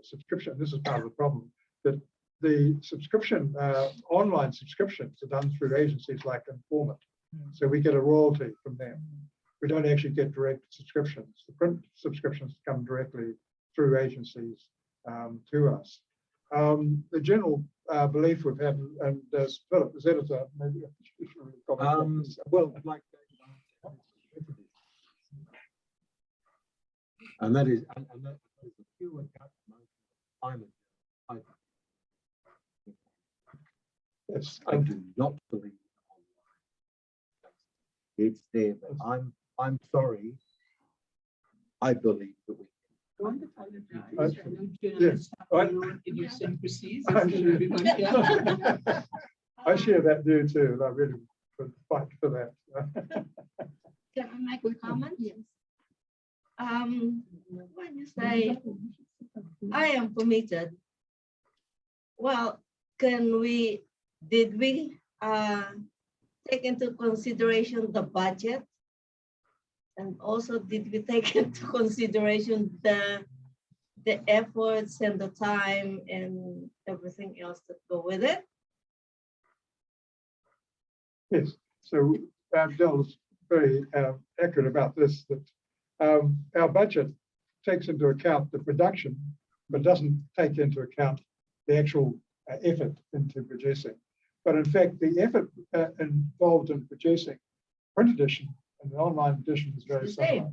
subscription. This is part of the problem, that the subscription online subscriptions are done through agencies like Informant. So we get a royalty from them. We don't actually get direct subscriptions. The print subscriptions come directly through agencies to us. The general belief we've had, and Philip, as editor, maybe you should really comment on this. Well, I'd like to, and that is a pure calculation of time. It's, I do not believe it's there, but I'm sorry. I believe that we. Don't apologize. I- I know yeah, journalists have I- their own idiosyncrasies. I It's gonna be much- yeah. I share that view too, and I really would fight for that. Can I make a comment? Yes. When you say I am committed, well, did we take into consideration the budget? And also, did we take into consideration the efforts and the time and everything else that go with it? Yes, so Dell's very accurate about this, that our budget takes into account the production, but doesn't take into account the actual effort into producing. But in fact, the effort involved in producing print edition And the online edition is very The same. similar.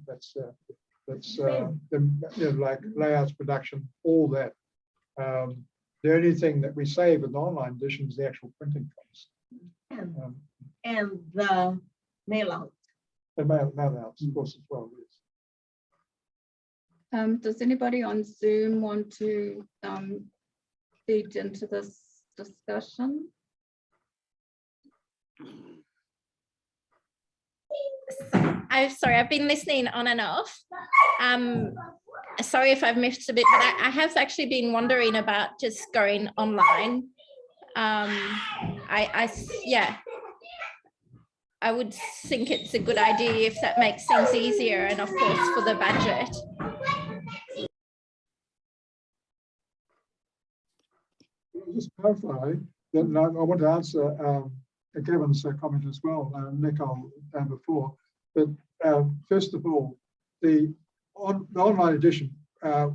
That's Same. like layouts, production, all that. The only thing that we save in the online edition is the actual printing cost. And the mail out. The mail outs, of course, as well. Yes. Does anybody on Zoom want to feed into this discussion? Sorry, I've been listening on and off. Sorry if I've missed a bit, but I have actually been wondering about just going online. I would think it's a good idea if that makes things easier, and of course for the budget. Just clarify that I want to answer Gavin's comment as well, Nik, before. But first of all, the online edition,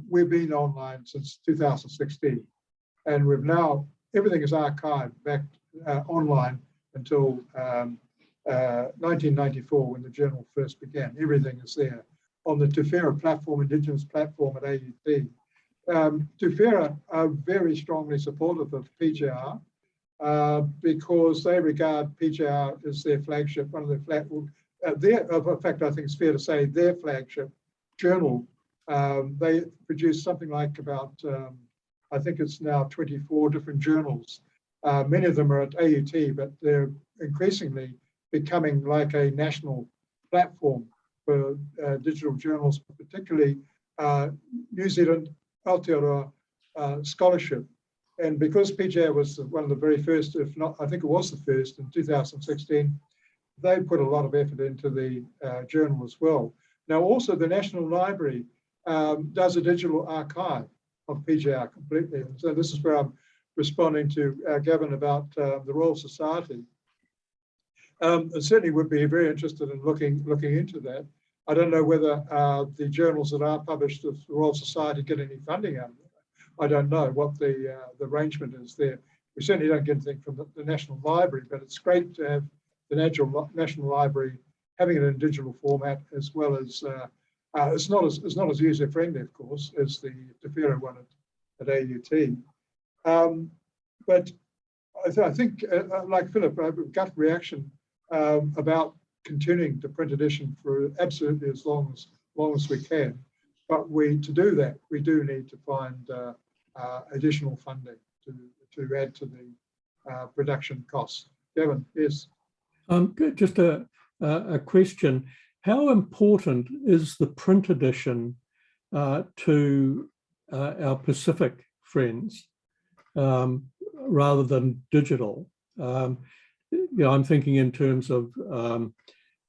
we've been online since 2016, and we've now, everything is archived back online until 1994 when the journal first began. Everything is there on the Tufera platform, Indigenous platform at AUT. Tufera are very strongly supportive of PGR because they regard PGR as their flagship, one of their in fact, I think it's fair to say their flagship journal. They produce something like about, I think it's now 24 different journals. Many of them are at AUT, but they're increasingly becoming like a national platform for digital journals, particularly New Zealand Aotearoa scholarship. And because PGR was one of the very first, if not, I think it was the first in 2016, they put a lot of effort into the journal as well. Now, also the National Library does a digital archive of PGR completely. And so this is where I'm responding to Gavin about the Royal Society. I certainly would be very interested in looking into that. I don't know whether the journals that are published of the Royal Society get any funding out of it. I don't know what the arrangement is there. We certainly don't get anything from the National Library, but it's great to have the National Library having it in digital format, as well as it's not as user friendly, of course, as the Tufera one at AUT. But I think, like Philip, I have a gut reaction about continuing the print edition for absolutely as long as we can. But to do that, we do need to find additional funding to add to the production costs. Gavin, yes. Just a question. How important is the print edition to our Pacific friends rather than digital? I'm thinking in terms of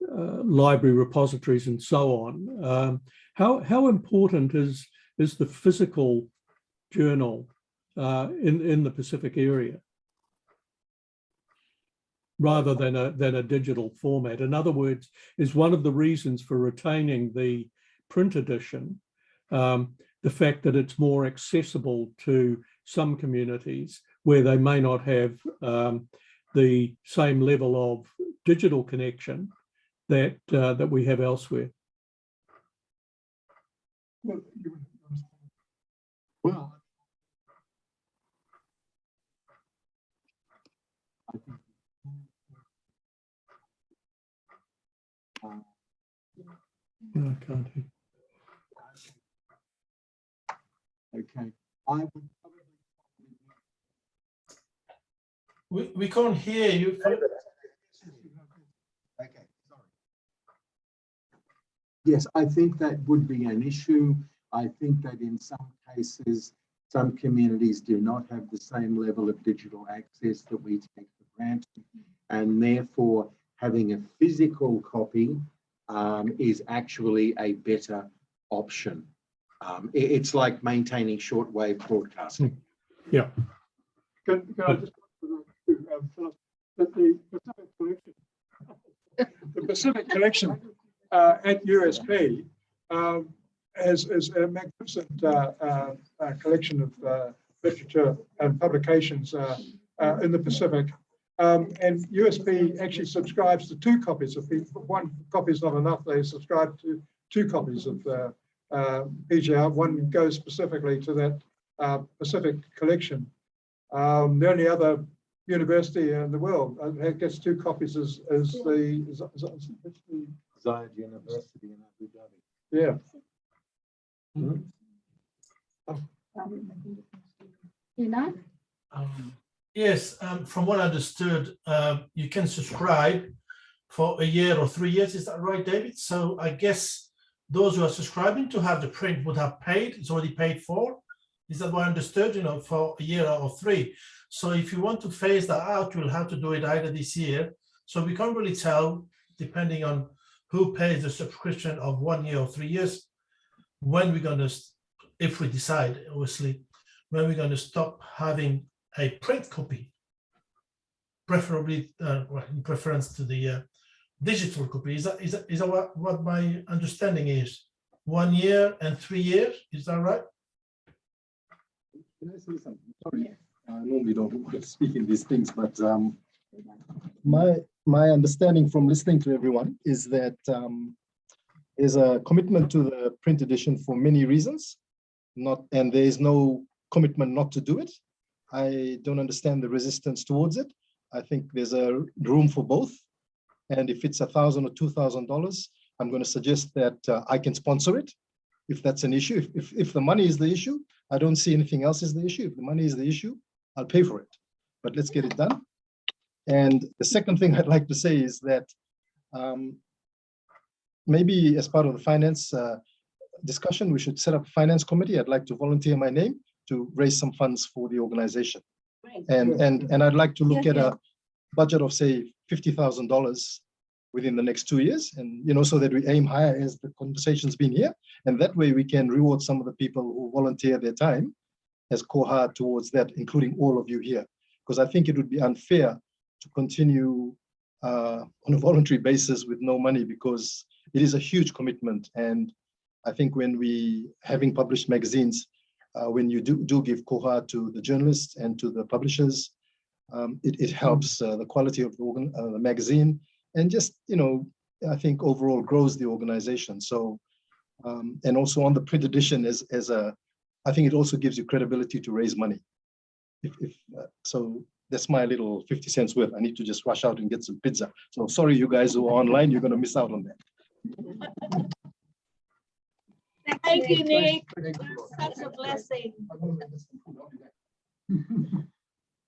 library repositories and so on. How important is the physical journal in the Pacific area, rather than a digital format? In other words, is one of the reasons for retaining the print edition the fact that it's more accessible to some communities where they may not have the same level of digital connection that we have elsewhere? Well, I think No, I can't hear. okay. I would probably We can't hear you. Okay, sorry. Yes, I think that would be an issue. I think that in some cases, some communities do not have the same level of digital access that we take for granted, and therefore having a physical copy is actually a better option. It's like maintaining shortwave broadcasting. Yeah. Can I just Philip, that the Pacific Collection, the Pacific Collection at USP is a magnificent collection of literature and publications in the Pacific. And USP actually subscribes to 2 copies of one copy is not enough. They subscribe to 2 copies of PGR. One goes specifically to that Pacific collection. The only other university in the world that gets 2 copies is the Zayed University in Abu Dhabi. yeah. You know? Yes, from what I understood, you can subscribe for a year or 3 years. Is that right, David? So I guess those who are subscribing to have the print would have paid. It's already paid for. Is that what I understood? You know, for a year or 3. So if you want to phase that out, you'll have to do it either this year. So we can't really tell, depending on who pays the subscription of 1 year or 3 years, when we're going to, if we decide, obviously, when we're going to stop having a print copy, preferably in preference to the digital copy. Is that what my understanding is? 1 year and 3 years, is that right? Can I say something? Sorry, I normally don't want to speak in these things, but my understanding from listening to everyone is that there's a commitment to the print edition for many reasons, and there is no commitment not to do it. I don't understand the resistance towards it. I think there's a room for both. And if it's $1,000 or $2,000, I'm going to suggest that I can sponsor it if that's an issue. If the money is the issue, I don't see anything else is the issue. If the money is the issue, I'll pay for it. But let's get it done. And the second thing I'd like to say is that maybe as part of the finance discussion, we should set up a finance committee. I'd like to volunteer my name to raise some funds for the organization. And I'd like to look at a budget of, say, $50,000 within the next 2 years, and so that we aim higher as the conversation's been here, and that way we can reward some of the people who volunteer their time as Koha towards that, including all of you here, because I think it would be unfair to continue on a voluntary basis with no money, because it is a huge commitment. And I think when having published magazines, when you do give Koha to the journalists and to the publishers, it helps the quality of the magazine, and just, I think overall grows the organization. So, and also on the print edition I think it also gives you credibility to raise money. So that's my little 50 cents worth. I need to just rush out and get some pizza. So sorry, you guys who are online, you're going to miss out on that. Thank you, Nick. Such a blessing.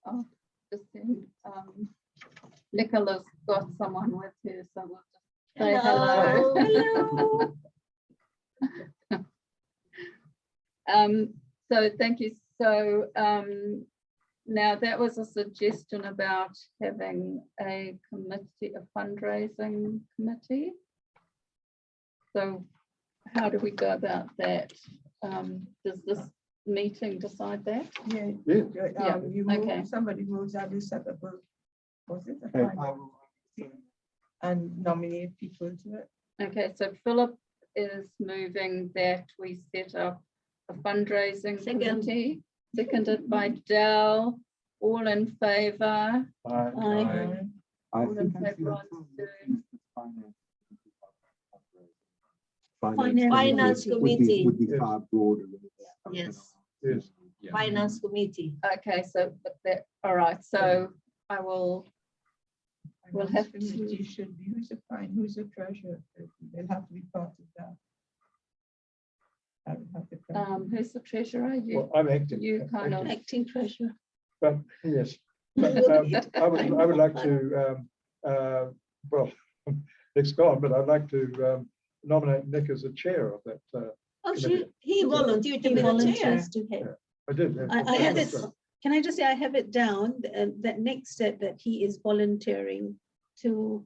Oh, just saying, Nicola's got someone with her, so we'll just say hello. Hello. So thank you. So now that was a suggestion about having a committee, a fundraising committee. So how do we go about that? Does this meeting decide that? Yeah. You move, okay. Somebody moves out, you set up and nominate people to it. Okay, so Philip is moving that we set up a fundraising committee, seconded by Dell. All in favor? I All in think favor on Finance committee. would be far broader. Yes. Yes. Finance committee. Okay, so that, all right, so I will. We'll have to. Committee should be who's the treasurer. They'll have to be part of that. I would have to Who's the treasurer? You, Well, I'm acting. you kind of. Acting treasurer. But yes, I would like to, well, Nick's gone, but I'd like to nominate Nick as the chair of that. He volunteered to be the chair. I did. I have it. Can I just say I have it down that Nick said that he is volunteering to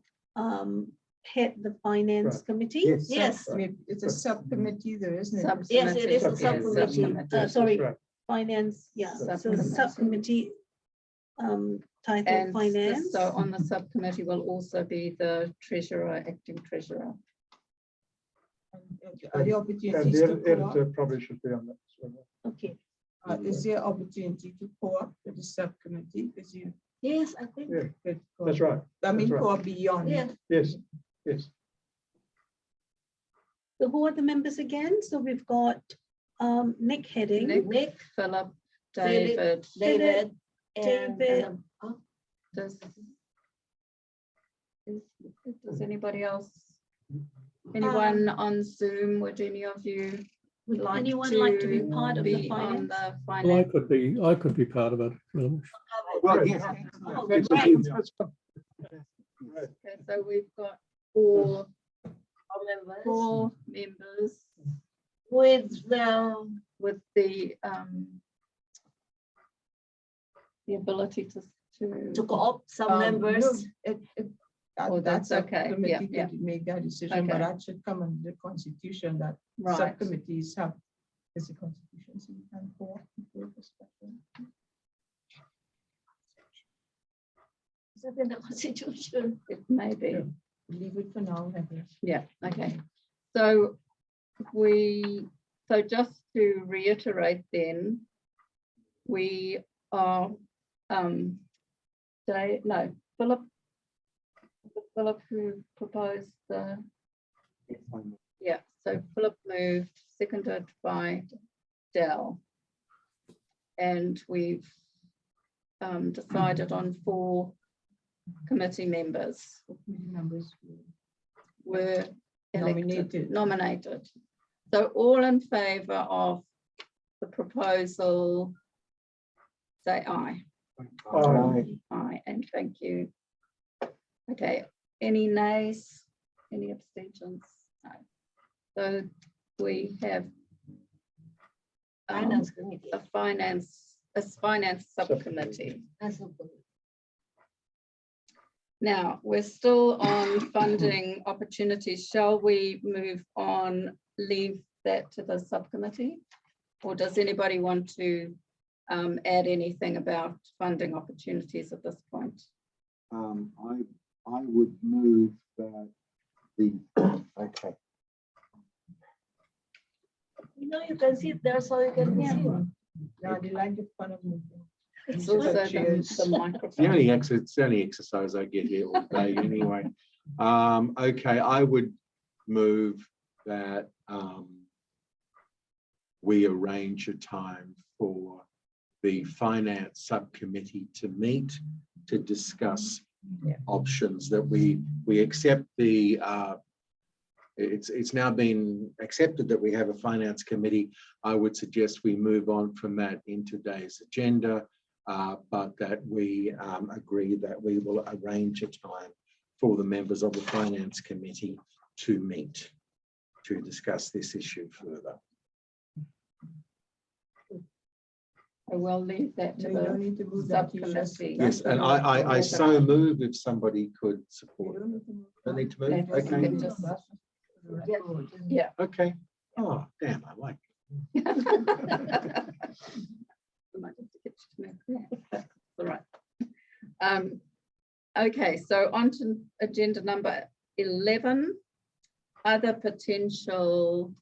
head the finance committee. Yes. It's a subcommittee there, isn't it? Yes, it is a subcommittee. Sorry, right. finance. Yeah, so the Subcommittee. subcommittee titled And finance. so on the subcommittee will also be the treasurer, acting treasurer. Are there And opportunities the to co-op? editor probably should be on that as well. Okay. Is there opportunity to co-op with the subcommittee? Because Yes, I think. Yeah, Good, that's good. right. I mean, That's right. go beyond. Yeah. Yes, yes. So who are the members again? So we've got Nick heading. Nick, Philip, Philip, David. and David. Does anybody else? Anyone on Zoom? Would any of you Would like anyone to like to be part of the be on finance? the Well, finance? I could be part of it. Well, Well, yes. Oh, It's great. that's fine. Okay, so we've got four members members with with the ability to co-opt some members. No, Oh, that's okay. Yeah, Committee yeah. could make that decision, but Okay. that should come under the constitution that Right. subcommittees have. It's a constitution, so you can co-opt before the special. Is that in the constitution? It may be. Yeah. Leave it for now, Heather. Yeah, okay. So so just to reiterate then, we are, Philip who proposed the, yeah, so Philip moved, seconded by Dell. And we've decided on 4 committee members Committee members were Nominated. nominated. So all in favor of the proposal, say aye. Aye, and thank you. Okay, any nays, any abstentions? No. So we have Finance committee. a finance subcommittee. That's a- Now, we're still on funding opportunities. Shall we move on, leave that to the subcommittee? Or does anybody want to add anything about funding opportunities at this point? I would move that okay. You can sit there so you can Yeah. see. Yeah, they like the fun of moving. It's also the It's the microphone. only exercise I get here all day anyway. Okay, I would move that we arrange a time for the finance subcommittee to meet to discuss options that we accept the it's now been accepted that we have a finance committee. I would suggest we move on from that in today's agenda, but that we agree that we will arrange a time for the members of the finance committee to meet to discuss this issue further. I will leave that to No, you don't the need to move that, you just- subcommittee. Yes, and I so move if somebody could You support it. don't need to move Don't need to move? That was Okay. good, just- Yeah. Okay. Oh, damn, I like it. We might have to get you to move that. That's all right. Okay, so on to agenda number 11, other potential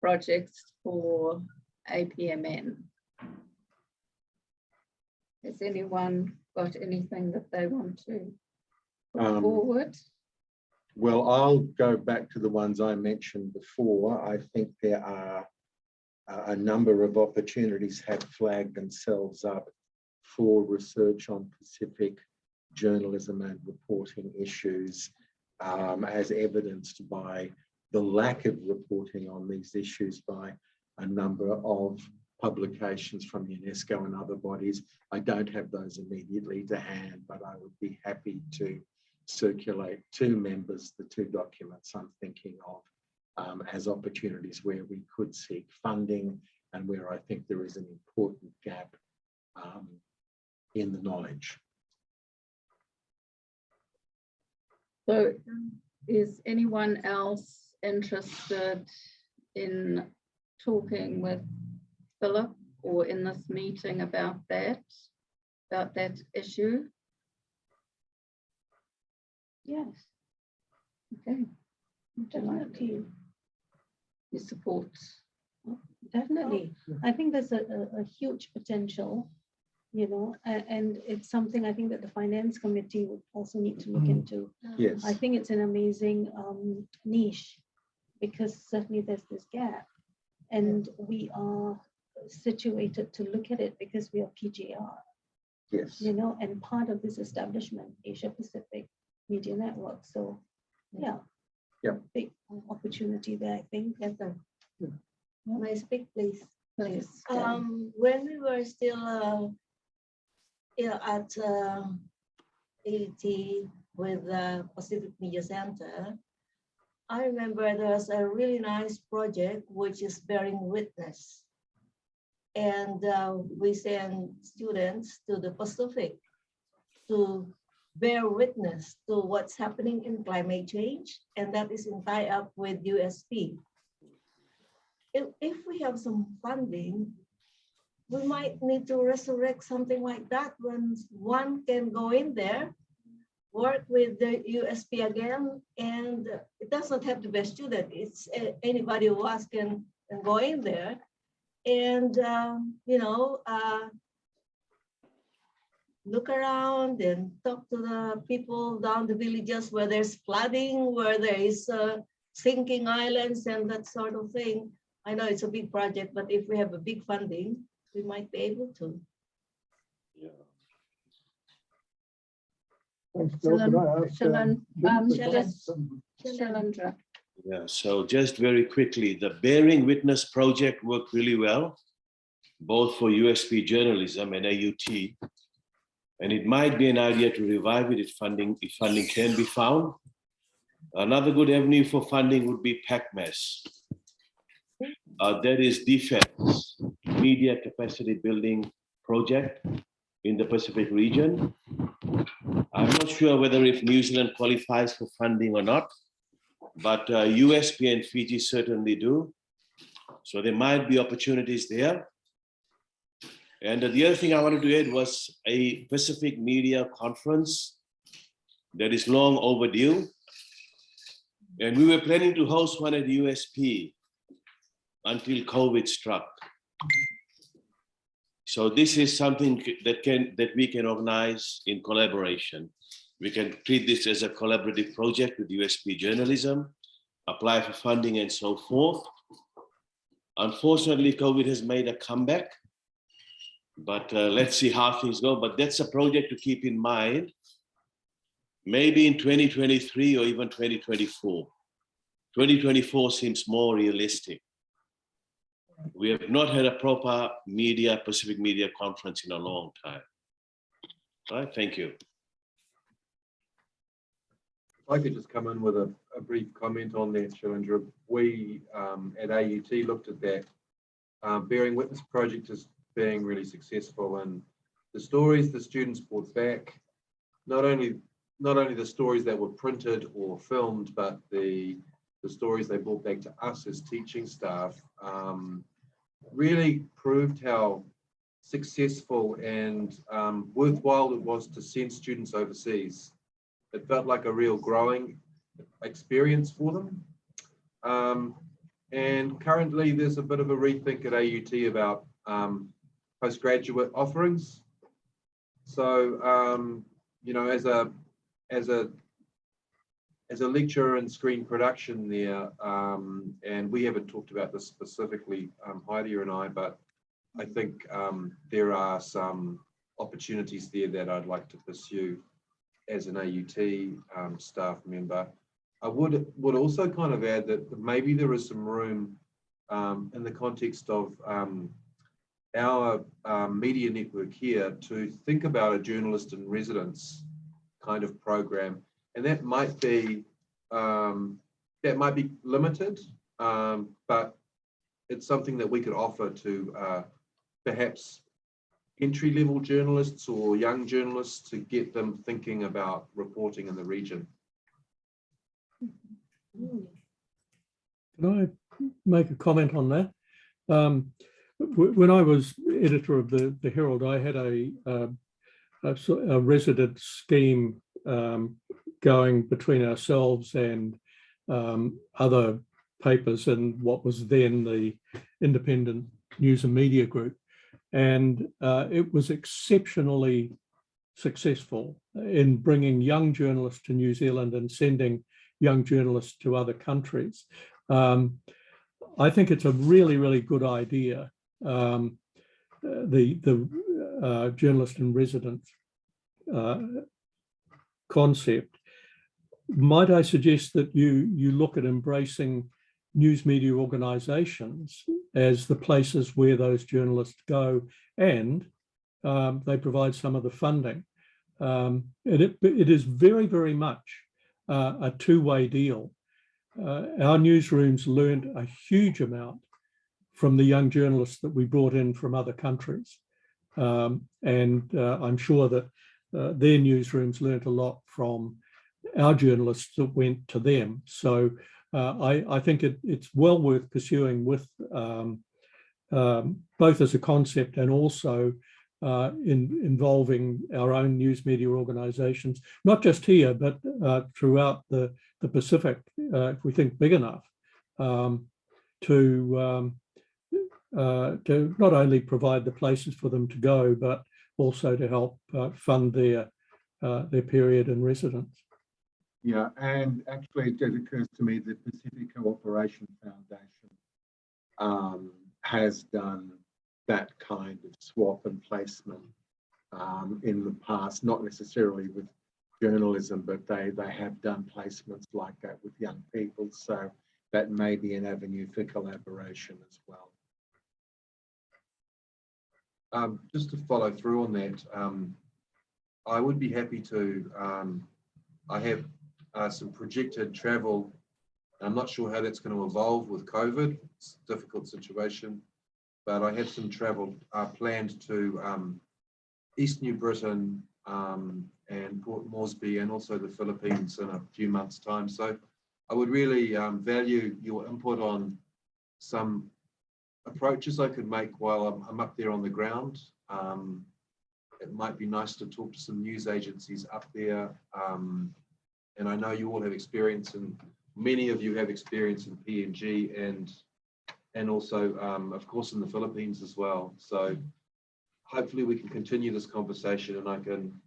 projects for APMN. Has anyone got anything that they want to put forward? Well, I'll go back to the ones I mentioned before. I think there are a number of opportunities have flagged themselves up for research on Pacific journalism and reporting issues, as evidenced by the lack of reporting on these issues by a number of publications from UNESCO and other bodies. I don't have those immediately to hand, but I would be happy to circulate to members the 2 documents I'm thinking of as opportunities where we could seek funding and where I think there is an important gap in the knowledge. So is anyone else interested in talking with Philip or in this meeting about that issue? Yes. Okay. Would you like to- You support? Definitely. I think there's a huge potential you know, and it's something I think that the finance committee would also need to look into. Yes. I think it's an amazing niche, because certainly there's this gap, and we are situated to look at it because we are PGR, Yes. you know, and part of this establishment, Asia Pacific Media Network. So yeah, big opportunity there, I think. Yes, sir. Yeah. May I speak, please? Please. When we were still at AUT with the Pacific Media Center, I remember there was a really nice project which is bearing witness. And we send students to the Pacific to bear witness to what's happening in climate change, and that is in tie-up with USP. If we have some funding, we might need to resurrect something like that when one can go in there, work with the USP again, and it doesn't have to be a student. It's anybody who wants can go in there, and you know, look around and talk to the people down the villages where there's flooding, where there is sinking islands and that sort of thing. I know it's a big project, but if we have a big funding, we might be able to. Yeah, so just very quickly, the Bearing Witness project worked really well, both for USP journalism and AUT. And it might be an idea to revive it if funding can be found. Another good avenue for funding would be PACMAS. That is Defense Media Capacity Building Project in the Pacific region. I'm not sure whether if New Zealand qualifies for funding or not, but USP and Fiji certainly do. So there might be opportunities there. And the other thing I wanted to add was a Pacific Media Conference that is long overdue. And we were planning to host one at USP until COVID struck. So this is something that we can organize in collaboration. We can treat this as a collaborative project with USP journalism, apply for funding and so forth. Unfortunately, COVID has made a comeback, but let's see how things go. But that's a project to keep in mind, maybe in 2023 or even 2024. 2024 seems more realistic. We have not had a proper Pacific Media Conference in a long time. All right, thank you. If I could just come in with a brief comment on that, Shailandra. We at AUT looked at that Bearing Witness project as being really successful, and the stories the students brought back, not only the stories that were printed or filmed, but the stories they brought back to us as teaching staff really proved how successful and worthwhile it was to send students overseas. It felt like a real growing experience for them. And currently there's a bit of a rethink at AUT about postgraduate offerings. So, you know, as a lecturer in screen production there, and we haven't talked about this specifically, Heidi and I, but I think there are some opportunities there that I'd like to pursue as an AUT staff member. I would also kind of add that maybe there is some room in the context of our media network here to think about a journalist in residence kind of program, and that might be limited, but it's something that we could offer to perhaps entry-level journalists or young journalists to get them thinking about reporting in the region. Can I make a comment on that? When I was editor of the Herald, I had a resident scheme going between ourselves and other papers and what was then the Independent News and Media Group. And it was exceptionally successful in bringing young journalists to New Zealand and sending young journalists to other countries. I think it's a really, really good idea. The journalist in residence concept. Might I suggest that you look at embracing news media organisations as the places where those journalists go, and they provide some of the funding. And it is very, very much a two-way deal. Our newsrooms learned a huge amount from the young journalists that we brought in from other countries. And I'm sure that their newsrooms learned a lot from our journalists that went to them. So I think it's well worth pursuing with both as a concept and also involving our own news media organisations, not just here, but throughout the Pacific, if we think big enough, to not only provide the places for them to go, but also to help fund their period in residence. Yeah, and actually it occurs to me that Pacific Cooperation Foundation has done that kind of swap and placement in the past, not necessarily with journalism, but they have done placements like that with young people. So that may be an avenue for collaboration as well. Just to follow through on that, I would be happy to, I have some projected travel. I'm not sure how that's going to evolve with COVID. It's a difficult situation, but I have some travel planned to East New Britain and Port Moresby and also the Philippines in a few months' time. So I would really value your input on some approaches I could make while I'm up there on the ground. It might be nice to talk to some news agencies up there. And I know you all have experience, and many of you have experience in PNG and also, of course, in the Philippines as well. So hopefully we can continue this conversation, and I can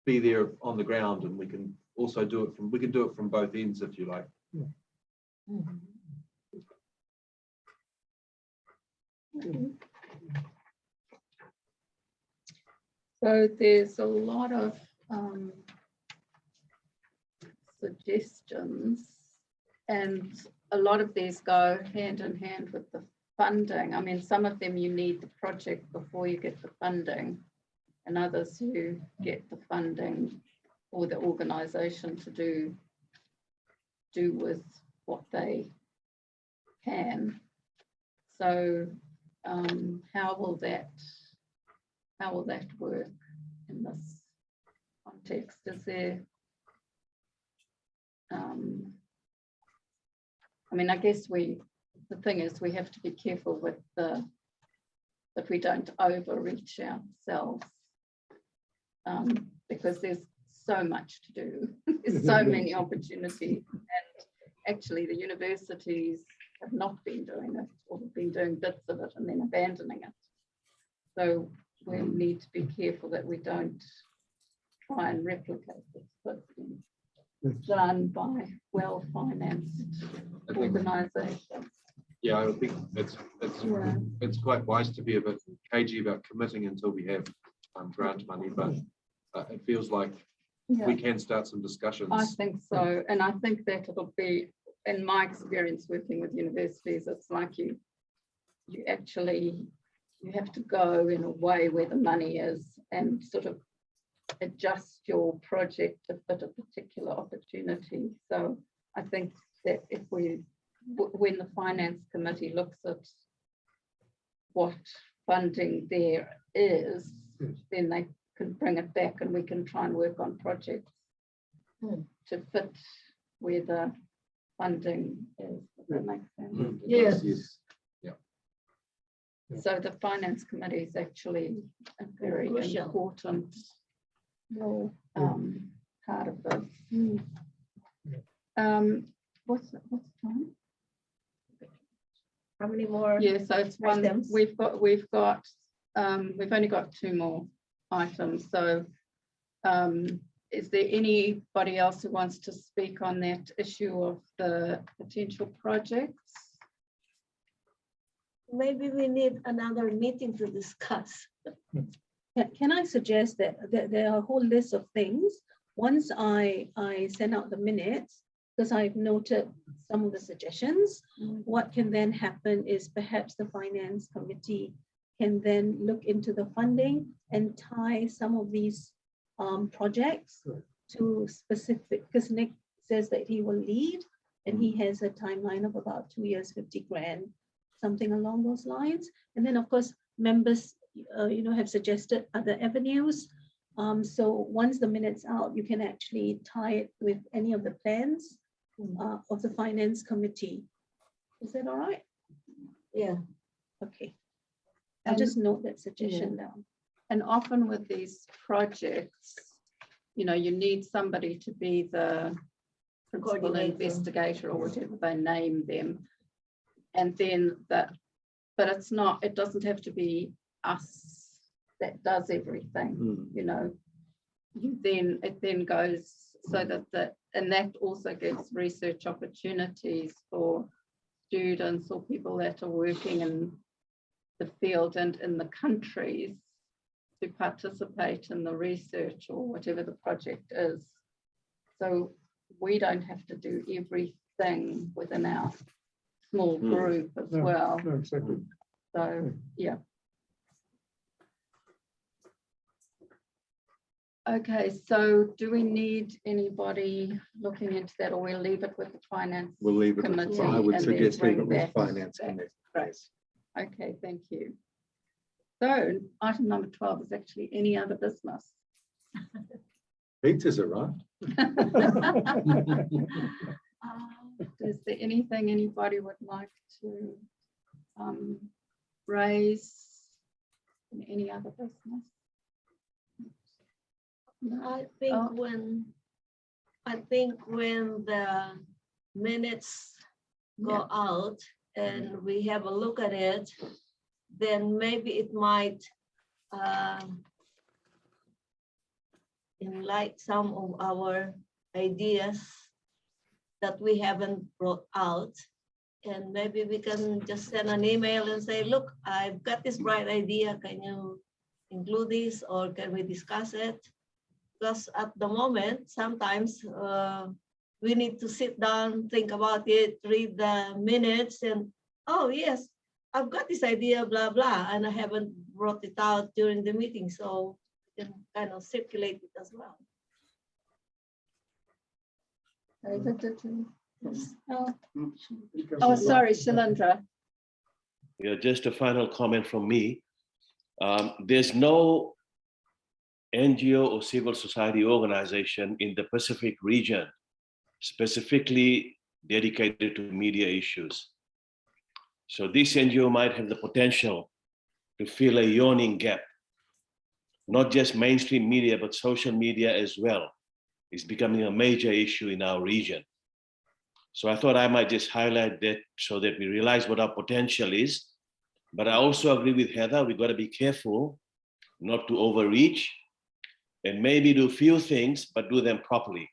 be there on the ground, and we can also do it from both ends, if you like. Yeah. So there's a lot of suggestions, and a lot of these go hand in hand with the funding. I mean, some of them you need the project before you get the funding, and others you get the funding or the organisation to do with what they can. So how will that work in this context? Is there I mean, I guess the thing is we have to be careful with that we don't overreach ourselves, because there's so much to do. There's so many opportunities, and actually the universities have not been doing it, or have been doing bits of it and then abandoning it. So we need to be careful that we don't try and replicate this, but done by well-financed organisations. Yeah, I think it's quite wise to be a bit cagey about committing until we have grant money, but it feels like we can start some discussions. I think so, and I think that it'll be, in my experience working with universities, it's like you have to go in a way where the money is and sort of adjust your project to fit a particular opportunity. So I think that when the finance committee looks at what funding there is, then they can bring it back and we can try and work on projects to fit where the funding is. Does that make sense? Yes. Yeah. So the finance committee is actually a very important part of this. What's the time? How many more? Yeah, so it's one. items? We've got we've only got 2 more items. So is there anybody else who wants to speak on that issue of the potential projects? Maybe we need another meeting to discuss. Can I suggest that there are a whole list of things? Once I send out the minutes, because I've noted some of the suggestions, what can then happen is perhaps the finance committee can then look into the funding and tie some of these projects to specific, because Nik says that he will lead and he has a timeline of about 2 years, 50 grand, something along those lines. And then of course, members have suggested other avenues. So once the minute's out, you can actually tie it with any of the plans of the finance committee. Is that all right? Yeah. Okay. I'll just note that suggestion down. And often with these projects, you need somebody to be the principal investigator or whatever they name them. And then but it doesn't have to be us that does everything, it then goes so that and that also gives research opportunities for students or people that are working in the field and in the countries to participate in the research or whatever the project is. So we don't have to do everything within our small group as well. No, exactly. So, yeah. Okay, so do we need anybody looking into that, or we'll leave it with the finance? We'll leave it with, committee I would and suggest then leave it bring with that finance back? committee. Right. Okay, thank you. So item number 12 is actually any other business. Pizza's arrived. Is there anything anybody would like to raise in any other business? I think when the minutes go out and we have a look at it, then maybe it might enlighten some of our ideas that we haven't brought out. And maybe we can just send an email and say, look, I've got this bright idea. Can you include this, or can we discuss it? Because at the moment, sometimes we need to sit down, think about it, read the minutes, and oh yes, I've got this idea, blah, blah, and I haven't brought it out during the meeting, so we can kind of circulate it as well. Oh, sorry, Shalindra. Yeah, just a final comment from me. There's no NGO or civil society organization in the Pacific region specifically dedicated to media issues. So this NGO might have the potential to fill a yawning gap. Not just mainstream media, but social media as well is becoming a major issue in our region. So I thought I might just highlight that so that we realize what our potential is. But I also agree with Heather, we've got to be careful not to overreach and maybe do few things, but do them properly.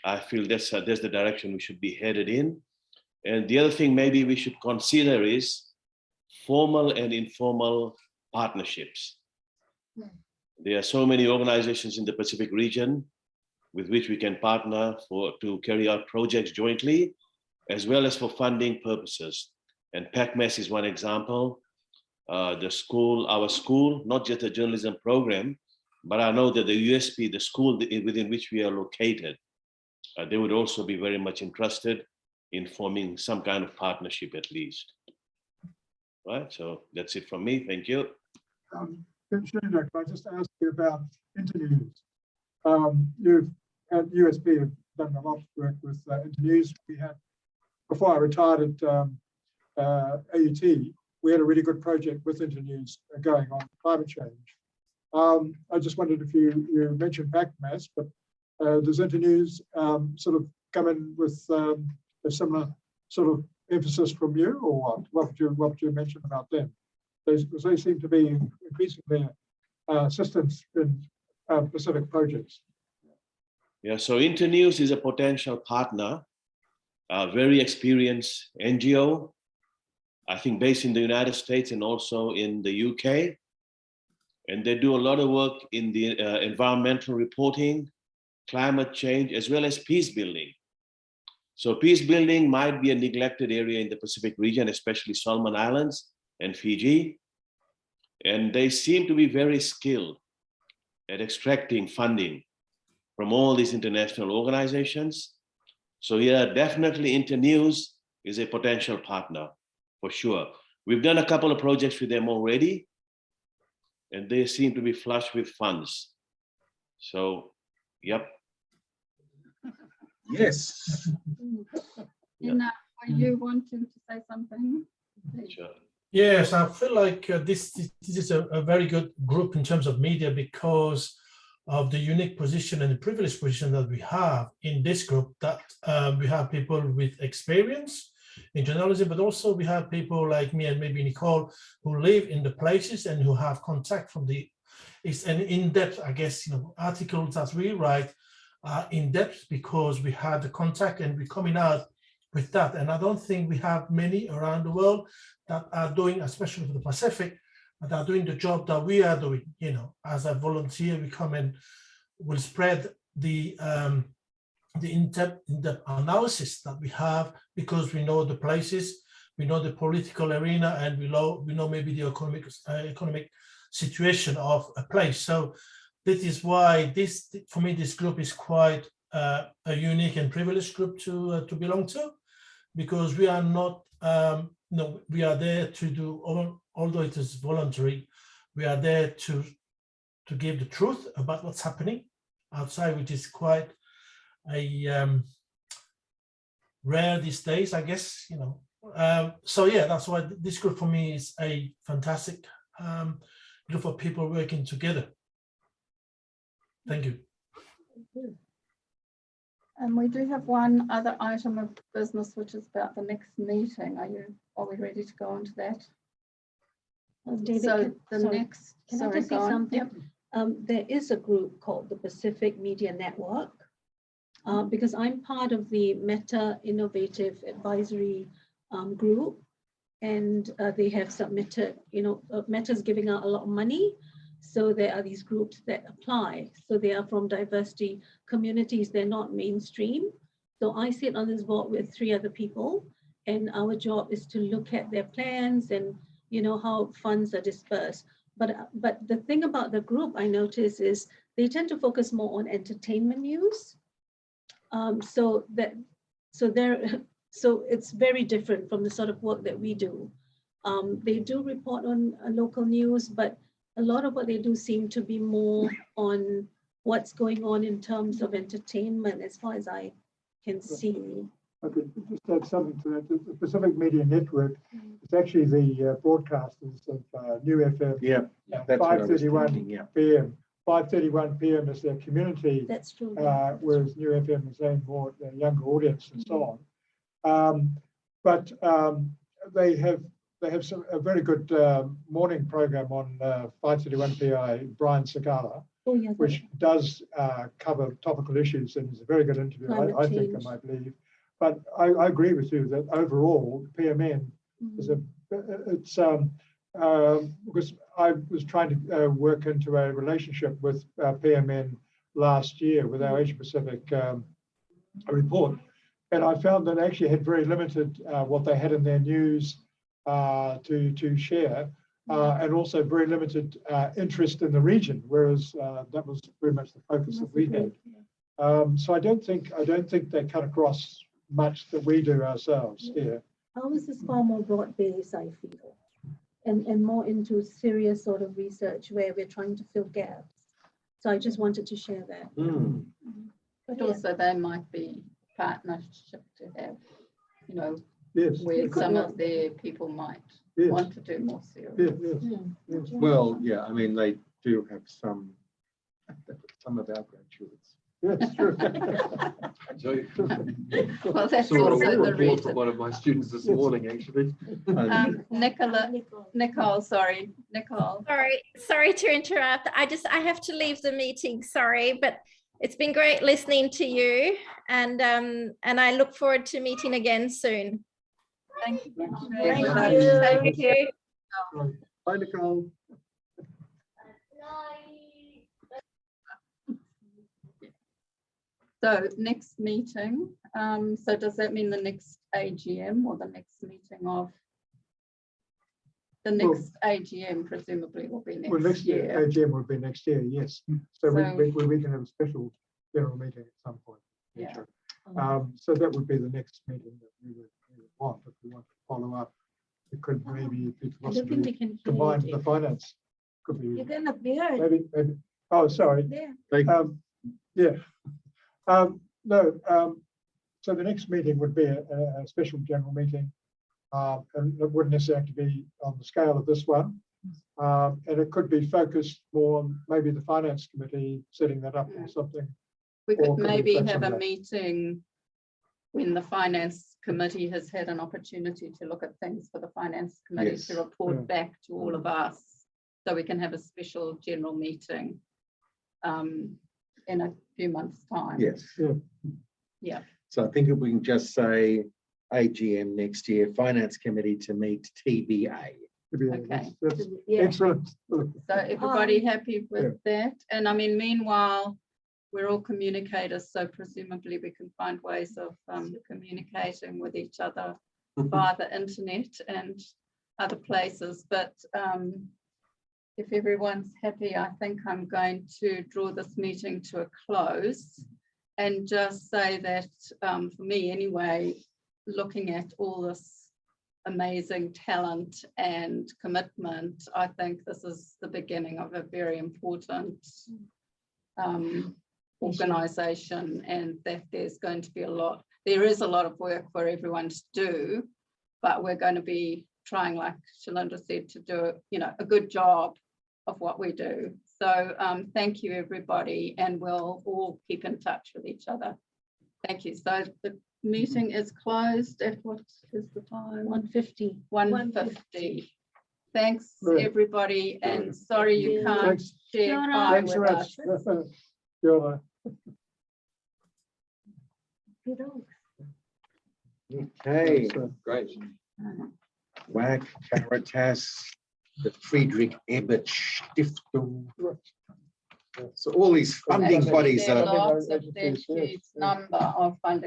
I feel that's the direction we should be headed in. And the other thing maybe we should consider is formal and informal partnerships. There are so many organizations in the Pacific region with which we can partner to carry out projects jointly, as well as for funding purposes. And PACMES is one example. Our school, not just a journalism program, but I know that the USP, the school within which we are located, they would also be very much interested in forming some kind of partnership at least. Right, so that's it from me, thank you. Can I just ask you about internews? You've at USB have done a lot of work with internews. We had, before I retired at AUT, we had a really good project with internews going on climate change. I just wondered if you mentioned PACMES, but does internews sort of come in with a similar sort of emphasis from you, or what? What would you mention about them? they seem to be increasing their assistance in Pacific projects. Yeah, so Internews is a potential partner, a very experienced NGO, I think based in the United States and also in the UK. And they do a lot of work in the environmental reporting, climate change, as well as peace building. So peace building might be a neglected area in the Pacific region, especially Solomon Islands and Fiji. And they seem to be very skilled at extracting funding from all these international organizations. So yeah, definitely Internews is a potential partner for sure. We've done a couple of projects with them already, and they seem to be flush with funds. So, yep. Yes. Ina, are you wanting to say something? Sure. Yes, I feel like this is a very good group in terms of media because of the unique position and the privileged position that we have in this group, that we have people with experience in journalism, but also we have people like me and maybe Nicole who live in the places and who have contact from the, it's an in-depth, I guess, articles that we write are in-depth because we had the contact and we're coming out with that. And I don't think we have many around the world that are doing, especially for the Pacific, that are doing the job that we are doing. As a volunteer, we come and will spread the in-depth analysis that we have because we know the places, we know the political arena, and we know maybe the economic situation of a place. So that is why for me, this group is quite a unique and privileged group to belong to, because we are not, we are there to do, although it is voluntary, we are there to give the truth about what's happening outside, which is quite a rare these days, I guess, So yeah, that's why this group for me is a fantastic group of people working together. Thank you. And we do have one other item of business, which is about the next meeting. Are we ready to go on to that? David, So the sorry, next, can I sorry, just say go on. something? Yep. There is a group called the Pacific Media Network, because I'm part of the Meta Innovative Advisory group, and they have submitted, Meta's giving out a lot of money. So there are these groups that apply. So they are from diversity communities. They're not mainstream. So I sit on this board with 3 other people, and our job is to look at their plans and how funds are dispersed. But the thing about the group I notice is they tend to focus more on entertainment news. So it's very different from the sort of work that we do. They do report on local news, but a lot of what they do seem to be more on what's going on in terms of entertainment, as far as I can see. I could just add something to that. The Pacific Media Network is actually the broadcasters of New FM. Yeah, that's what I was 5:31 thinking, yeah. p.m. 5:31 p.m. is their community. That's true. Whereas New FM is aimed more at the younger audience and so on. But they have a very good morning program on 5:31 p.m. Brian Sagala, which does cover topical issues, and it's a very good interview, I think, I believe. But I agree with you that overall, PMN is because I was trying to work into a relationship with PMN last year with our Asia Pacific report. And I found that actually had very limited what they had in their news to share, and also very limited interest in the region, whereas that was very much the focus that we had. So I don't think they cut across much that we do ourselves here. Ours is far more broad-based, I feel, and more into serious sort of research where we're trying to fill gaps. So I just wanted to share that. But also they might be partnership to have, Yes. where some of their people might want to do more serious. Well, yeah, I mean, they do have some of our graduates Yes, true. So, Well, that's saw a also the report from reason. one of my students this morning, actually. Nicole, sorry, Nicole. Sorry to interrupt. I have to leave the meeting. Sorry, but it's been great listening to you, and I look forward to meeting again soon. Thank you. Thank Thank you. Thank you. Bye, Nicole. So next meeting, so does that mean the next AGM or the next meeting of? The next AGM presumably will be Well, next next year. AGM will be next year, yes. So we can have a special general meeting at some point. Yeah. So that would be the next meeting that we would want, if we want to follow up. It could maybe be I don't think we possibly can. combined with the finance. Could You're be gonna beard maybe, oh, sorry. there. Yeah. No, so the next meeting would be a special general meeting. And it wouldn't necessarily have to be on the scale of this one. And it could be focused more on maybe the finance committee setting that up or something. We Or could could we maybe flex have on a that? meeting when the finance committee has had an opportunity to look at things for the finance committee to Yes. report Yeah. back to all of us. So we can have a special general meeting in a few months' time. Yes. Yeah. Yeah. So I think if we can just say AGM next year, Finance Committee to meet TBA. Okay. That's Yeah. excellent. So everybody happy with that? And I mean, meanwhile, we're all communicators, so presumably we can find ways of communicating with each other via the internet and other places. But if everyone's happy, I think I'm going to draw this meeting to a close and just say that for me anyway, looking at all this amazing talent and commitment, I think this is the beginning of a very important organization, and that there's going to be there is a lot of work for everyone to do, but we're going to be trying, like Shalinda said, to do a good job of what we do. So thank you everybody, and we'll all keep in touch with each other. Thank you. So the meeting is closed at what is the time? 1:50. 1:50. Thanks Right. everybody, and sorry you can't Thanks. share Kia ora. pie Thanks with so us. much. You're Okay, Great. WAC, Caritas, the Friedrich Ebert Stiftung. So all these funding Actually, bodies there are are lots of their huge number of funding